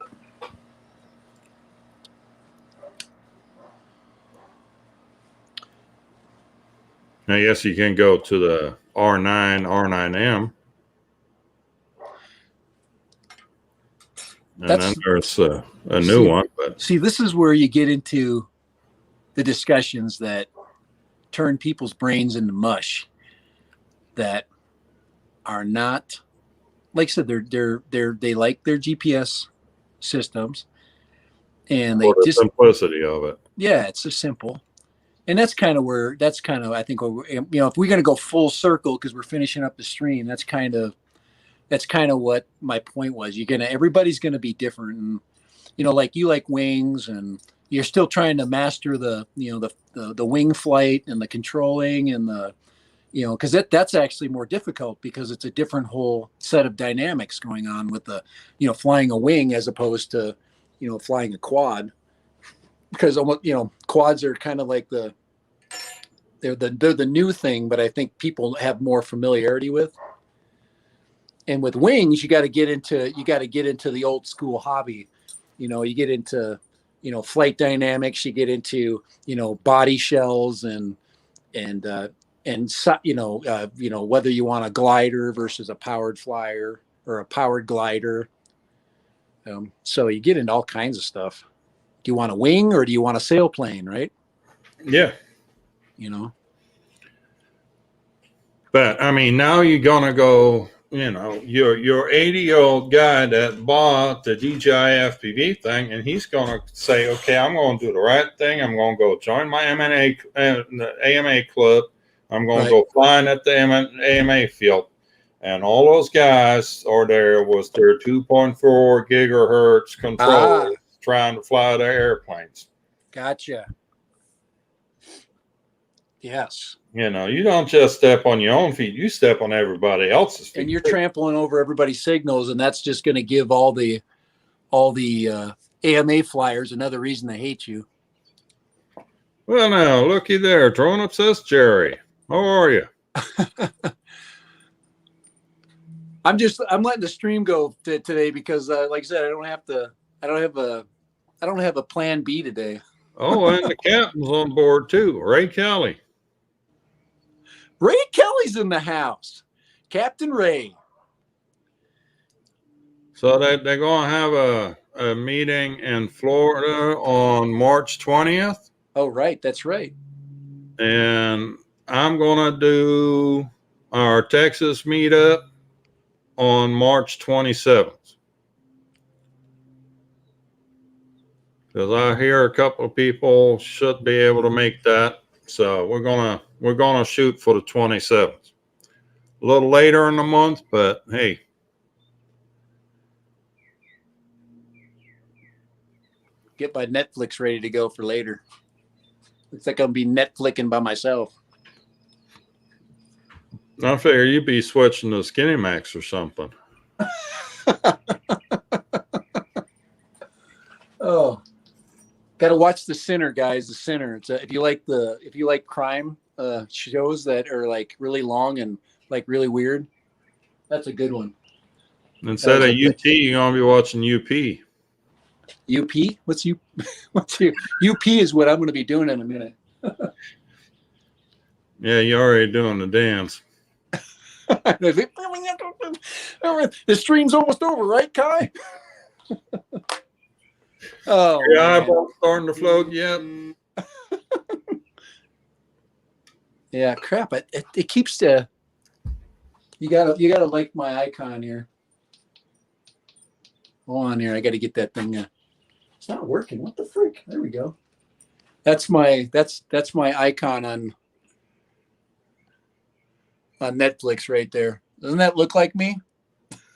Now, yes, you can go to the R9, R9M. And then there's a new one. But see, this is where you get into the discussions that turn people's brains into mush, that are not, like I said, they like their GPS systems, and they the just simplicity of it. Yeah, it's so simple. And that's kind of I think, if we're going to go full circle, because we're finishing up the stream, that's kind of what my point was. Everybody's going to be different. And, like you like wings, and you're still trying to master the wing flight and the controlling and the, because that's actually more difficult, because it's a different whole set of dynamics going on with the, flying a wing as opposed to, flying a quad. Because quads are kind of like they're the new thing, but I think people have more familiarity with. And with wings, you got to get into the old school hobby. You get into flight dynamics. You get into body shells and whether you want a glider versus a powered flyer or a powered glider. So you get into all kinds of stuff. Do you want a wing or do you want a sailplane, right? Yeah. But I mean, now you're gonna go, your 80-year-old guy that bought the DJI FPV thing, and he's gonna say, okay, I'm gonna do the right thing. I'm gonna go join my the AMA club. I'm gonna go flying at the AMA field. And all those guys are there with their 2.4 gigahertz controllers trying to fly their airplanes. Gotcha. Yes. You don't just step on your own feet, you step on everybody else's feet. And you're trampling over everybody's signals, and that's just going to give all the AMA flyers another reason to hate you. Well, now, looky there. Drone Obsessed Jerry. How are you? I'm letting the stream go today because, like I said, I don't have a plan B today. Oh, and the captain's on board too, Ray Kelly. Ray Kelly's in the house, Captain Ray. So they're going to have a meeting in Florida on March 20th. Oh, right, that's right. And I'm going to do our Texas meetup on March 27th. Because I hear a couple of people should be able to make that. So we're gonna shoot for the 27th. A little later in the month, but hey. Get my Netflix ready to go for later. Looks like I'm gonna be Netflixing by myself. I figure you'd be switching to Skinny Max or something. Oh. Got to watch The Sinner, guys. The Sinner. It's if you like crime shows that are like really long and like really weird, that's a good one. Instead of UT, you're gonna be watching UP. UP? What's UP? UP is what I'm going to be doing in a minute. Yeah, you're already doing the dance. The stream's almost over, right, Kai? Oh, your eyeballs starting to float yet? Yeah, crap. It keeps the. You gotta like my icon here. Hold on here. I got to get that thing It's not working. What the freak? There we go. That's my icon on Netflix right there. Doesn't that look like me?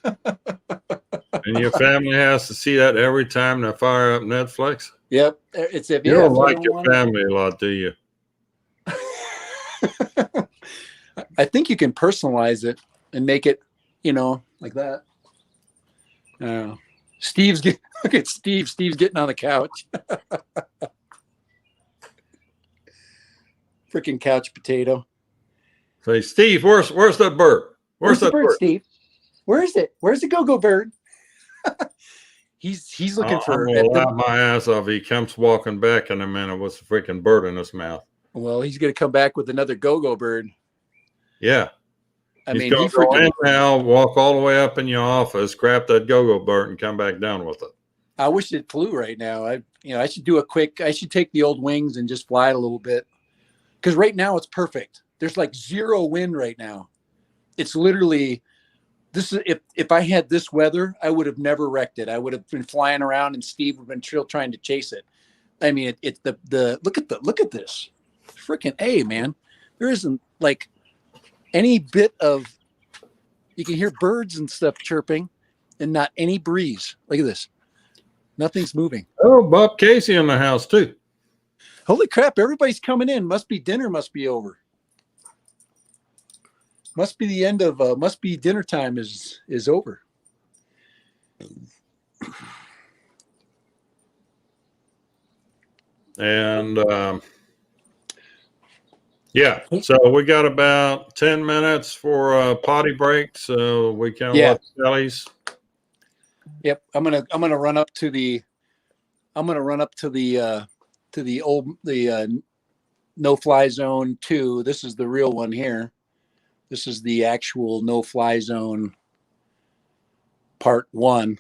And your family has to see that every time they fire up Netflix. Yep. It's if You yeah, don't if like you your don't want family a lot, do you? I think you can personalize it and make it, like that. Look at Steve. Steve's getting on the couch. Freaking couch potato. Say, Steve, where's that bird? Where's the bird, Steve? Where is it? Where's the go-go bird? He's looking for. I'm gonna laugh my ass off. He comes walking back in a minute with a freaking bird in his mouth. Well, he's gonna come back with another go-go bird. Yeah. I He's mean, gonna go in now, walk all the way up in your office, grab that go-go bird, and come back down with it. I wish it flew right now. I should do I should take the old wings and just fly it a little bit. Because right now it's perfect. There's like zero wind right now. It's literally this is if I had this weather, I would have never wrecked it. I would have been flying around and Steve would have been still trying to chase it. I mean, it's the look at this. Freaking A, man. There isn't like any bit of you can hear birds and stuff chirping and not any breeze. Look at this. Nothing's moving. Oh, Bob Casey in the house too. Holy crap, everybody's coming in. Dinner must be over. Must be the end of must be dinner time is over. And yeah, so we got about 10 minutes for a potty break, so we can watch Kelly's. Yep, I'm gonna run up to the no-fly zone 2. This is the real one here. This is the actual no-fly zone part 1,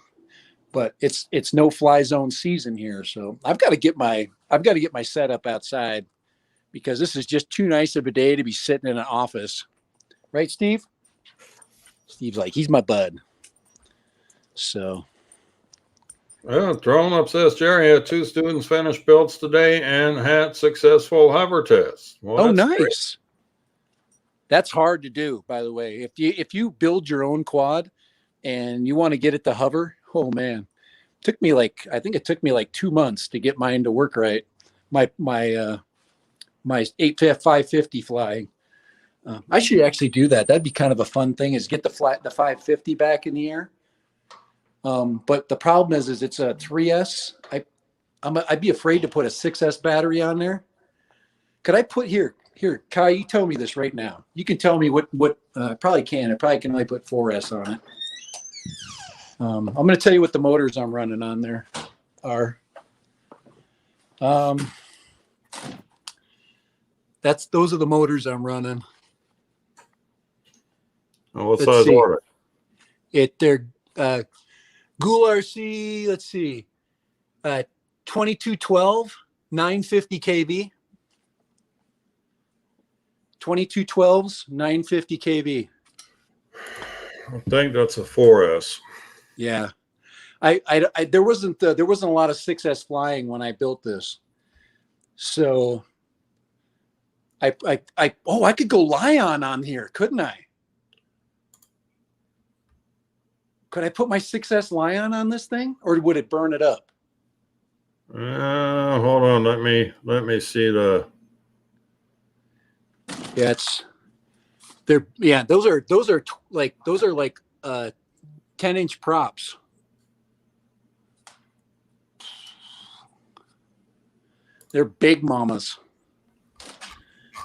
but it's no-fly zone season here. So I've got to get my setup outside because this is just too nice of a day to be sitting in an office, right, Steve? Steve's like, he's my bud. So. Well, Drone Up says Jerry had 2 students finish builds today and had successful hover tests. Well, oh, nice. Great. That's hard to do, by the way. If you build your own quad and you want to get it to hover, oh man, I think it took me like 2 months to get mine to work right. My 550 flying. I should actually do that. That'd be kind of a fun thing. Is get the 550 back in the air. But the problem is it's a 3S. I'd be afraid to put a 6S battery on there. Could I put here, Kai, you tell me this right now. You can tell me what I probably can. I probably can only put 4S on it. I'm going to tell you what the motors I'm running on there are. Those are the motors I'm running. Oh, what size are they? They're Goul RC, let's see, 2212, 950 kV. 2212s, 950 kV. I think that's a 4S. Yeah, there wasn't a lot of 6S flying when I built this, so I could go Lion on here, couldn't I? Could I put my 6S Lion on this thing, or would it burn it up? Hold on, let me see the. Yeah, those are like 10-inch props. They're big mamas.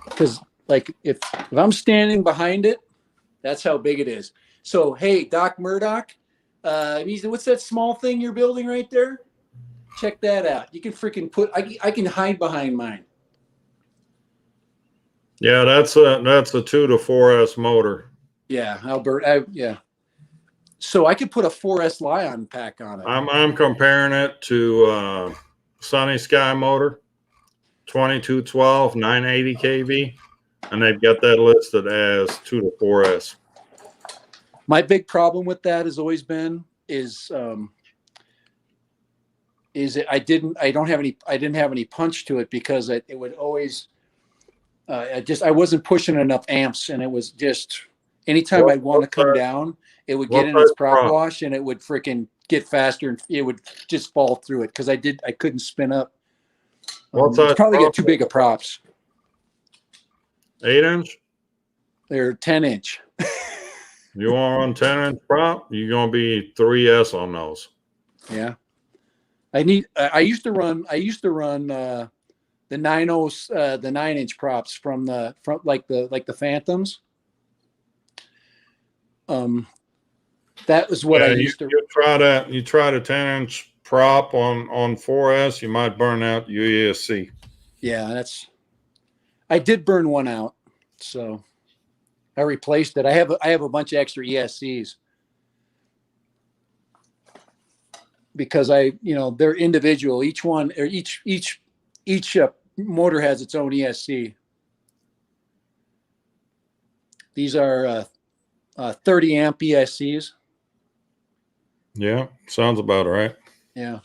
Because like if I'm standing behind it, that's how big it is. So hey, Doc Murdoch, what's that small thing you're building right there? Check that out. You can freaking I can hide behind mine. Yeah, that's a 2 to 4S motor. Yeah, Albert. Yeah. So I could put a 4S Lion pack on it. I'm comparing it to Sunny Sky motor, 2212, 980 kV, and they've got that listed as 2 to 4S. My big problem with that has always been is I didn't have any punch to it because it would always, I wasn't pushing enough amps, and it was just anytime I'd want to come down, it would get in its prop wash and it would freaking get faster and it would just fall through it because I couldn't spin up. It's probably got too big of props. 8-inch? They're 10-inch. You want to run 10-inch prop? You're gonna be 3S on those. Yeah. I used to run the 9-inch props from like the Phantoms. That was what I used to. You try that. You try the 10-inch prop on 4S, you might burn out your ESC. Yeah, I did burn one out, so I replaced it. I have a bunch of extra ESCs because they're individual. Each one or each motor has its own ESC. These are 30 amp ESCs. Yeah, sounds about right. Yeah.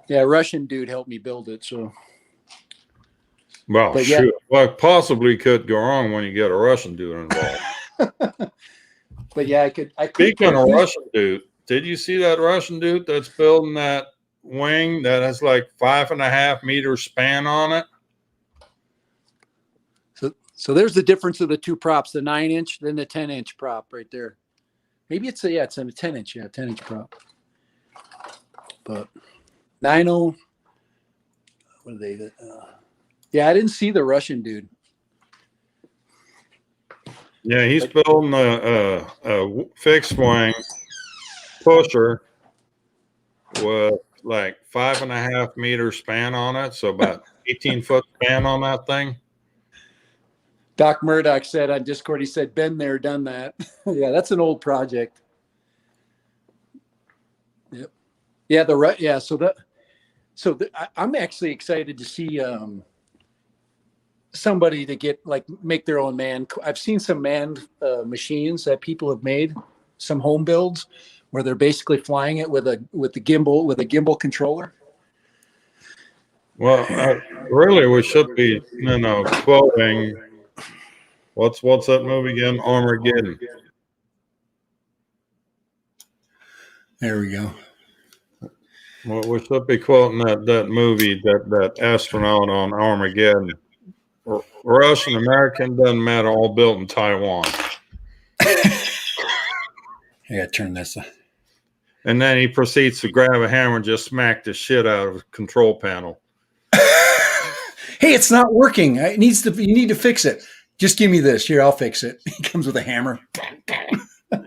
Yeah, Russian dude helped me build it, so. Well, shoot. What possibly could go wrong when you get a Russian dude involved? But yeah, I could. Speaking of Russian dude, did you see that Russian dude that's building that wing that has like 5.5 meter span on it? So there's the difference of the two props: the 9-inch, then the 10-inch prop right there. Maybe it's a 10-inch, 10-inch prop. But 90, what are they? Yeah, I didn't see the Russian dude. Yeah, he's building a fixed wing pusher with like 5.5 meter span on it, so about 18-foot span on that thing. Doc Murdoch said on Discord, he said, "Been there, done that." Yeah, that's an old project. Yep. Yeah, I'm actually excited to see somebody to make their own man. I've seen some manned machines that people have made, some home builds where they're basically flying it with a gimbal controller. Well, really, we should be, quoting. What's that movie again? Armageddon. There we go. Well, we should be quoting that movie, that astronaut on Armageddon. Russian, American, doesn't matter, all built in Taiwan. I gotta turn this on. And then he proceeds to grab a hammer and just smack the shit out of the control panel. Hey, it's not working. You need to fix it. Just give me this. Here, I'll fix it. He comes with a hammer.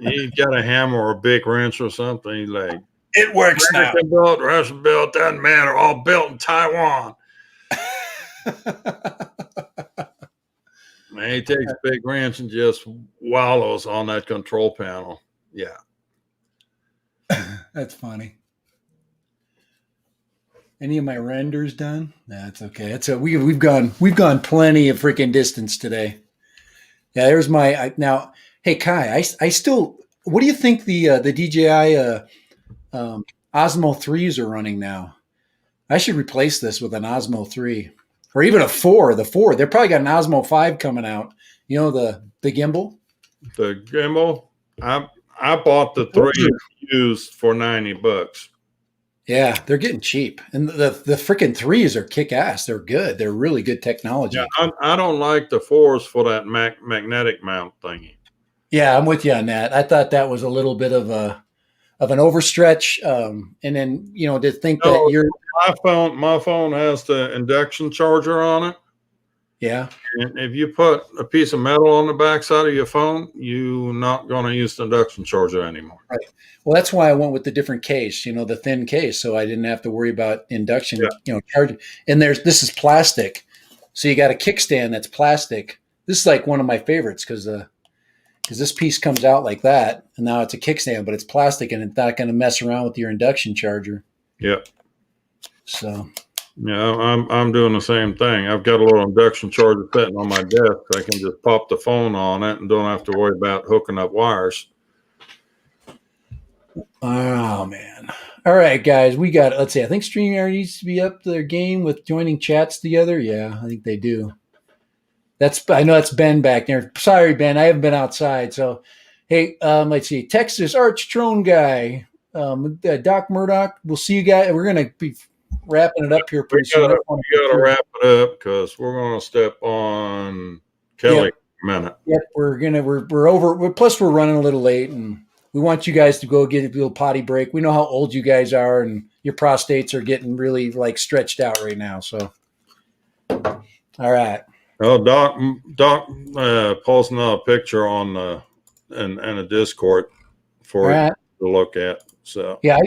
He's got a hammer or a big wrench or something. He's like, it works now. American built, Russian built, doesn't matter. All built in Taiwan. Man, he takes a big wrench and just wallows on that control panel. Yeah. That's funny. Any of my renders done? That's okay. We've gone plenty of freaking distance today. Yeah, there's now. Hey Kai, I still. What do you think the DJI Osmo 3s are running now? I should replace this with an Osmo 3 or even a 4. The 4, they're probably got an Osmo 5 coming out. You know the gimbal. The gimbal. I bought the 3 used for $90. Yeah, they're getting cheap, and the freaking 3s are kick ass. They're good. They're really good technology. Yeah, I don't like the 4s for that magnetic mount thingy. Yeah, I'm with you on that. I thought that was a little bit of an overstretch, and then to think that my phone has the induction charger on it. Yeah, and if you put a piece of metal on the backside of your phone, you're not going to use the induction charger anymore. Right. Well, that's why I went with the different case, the thin case, so I didn't have to worry about induction, charge. And this is plastic, so you got a kickstand that's plastic. This is like one of my favorites because this piece comes out like that, and now it's a kickstand, but it's plastic, and it's not going to mess around with your induction charger. Yeah. So. Yeah, I'm doing the same thing. I've got a little induction charger sitting on my desk. I can just pop the phone on it and don't have to worry about hooking up wires. Oh man! All right, guys, we got, let's see, I think StreamYard needs to be up their game with joining chats together. Yeah, I think they do. I know that's Ben back there. Sorry, Ben, I haven't been outside. So, hey, let's see, Texas Arch Trone guy, Doc Murdoch. We'll see you guys. We're going to be wrapping it up here We pretty soon. gotta wrap it up because we're gonna step on Kelly Yep. in a minute. Yep, we're over. Plus, we're running a little late, and we want you guys to go get a little potty break. We know how old you guys are, and your prostates are getting really like stretched out right now. So, all right. Oh, Doc posting a picture on in a Discord for All right. you to look at. So Yeah,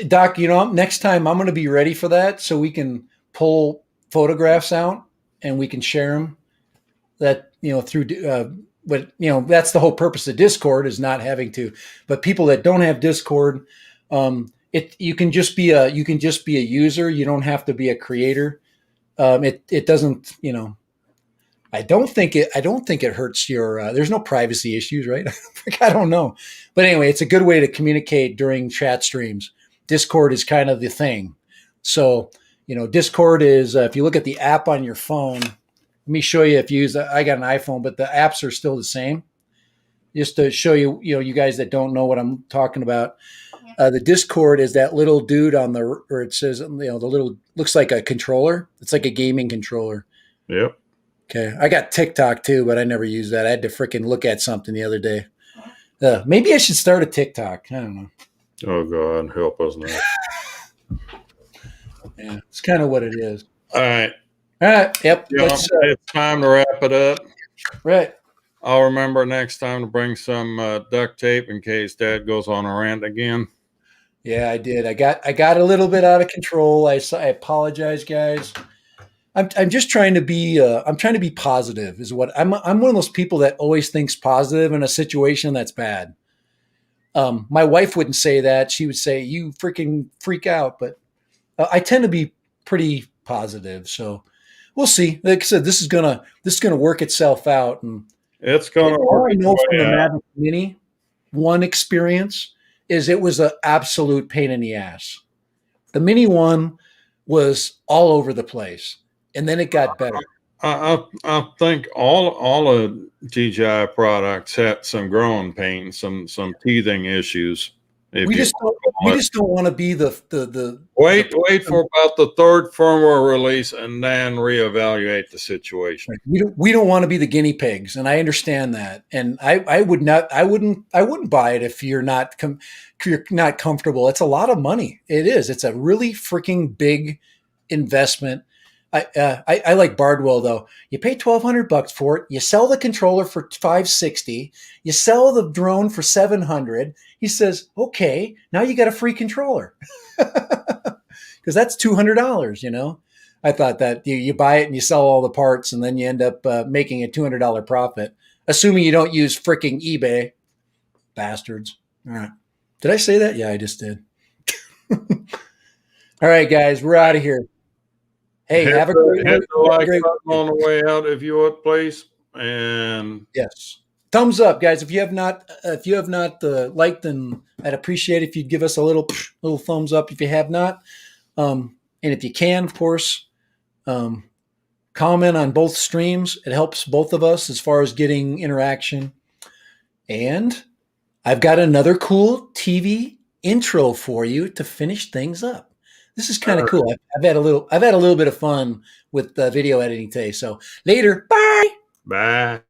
Doc, next time I'm going to be ready for that, so we can pull photographs out and we can share them. That through, but that's the whole purpose of Discord, is not having to. But people that don't have Discord, you can just be a user. You don't have to be a creator. It doesn't. I don't think it hurts your. There's no privacy issues, right? I don't know, but anyway, it's a good way to communicate during chat streams. Discord is kind of the thing. So Discord is if you look at the app on your phone. Let me show you if you use. I got an iPhone, but the apps are still the same. Just to show you, you guys that don't know what I'm talking about. The Discord is that little dude or it says the little looks like a controller. It's like a gaming controller. yep. Okay. I got TikTok too, but I never use that. I had to freaking look at something the other day. Maybe I should start a TikTok. I don't know. Oh God, help us now. Yeah, it's kind of what it is. All right. All right. Yep. Yeah, it's time to wrap it up. Right. I'll remember next time to bring some duct tape in case Dad goes on a rant again. Yeah, I did. I got a little bit out of control. I apologize, guys. I'm just trying to be. I'm trying to be positive. Is what I'm one of those people that always thinks positive in a situation that's bad. My wife wouldn't say that. She would say, "You freaking freak out." But I tend to be pretty positive. So we'll see. Like I said, this is gonna work itself out. And It's gonna all work. I know from the out. Mavic Mini, one experience is it was an absolute pain in the ass. The Mini one was all over the place, and then it got better. I think all of DJI products had some growing pains, some teething issues. We just don't want to be the wait for about the third firmware release and then reevaluate the situation. we don't want to be the guinea pigs, and I understand that. And I wouldn't buy it if you're not comfortable. It's a lot of money. It is. It's a really freaking big investment. I like Bardwell though. You pay $1,200 for it. You sell the controller for $560. You sell the drone for $700. He says, "Okay, now you got a free controller," because that's $200. I thought that you buy it and you sell all the parts, and then you end up making a $200 profit, assuming you don't use freaking eBay, bastards. All right, did I say that? Yeah, I just did. All right, guys, we're out of here. Hey, have a great hit the like great button on the way out if you would, please. And yes, thumbs up, guys. If you have not liked, then I'd appreciate it if you'd give us a little thumbs up. If you have not, and if you can, of course, comment on both streams. It helps both of us as far as getting interaction. And I've got another cool TV intro for you to finish things up. This is kind of cool. I've had a little bit of fun with video editing today. So later, bye. bye.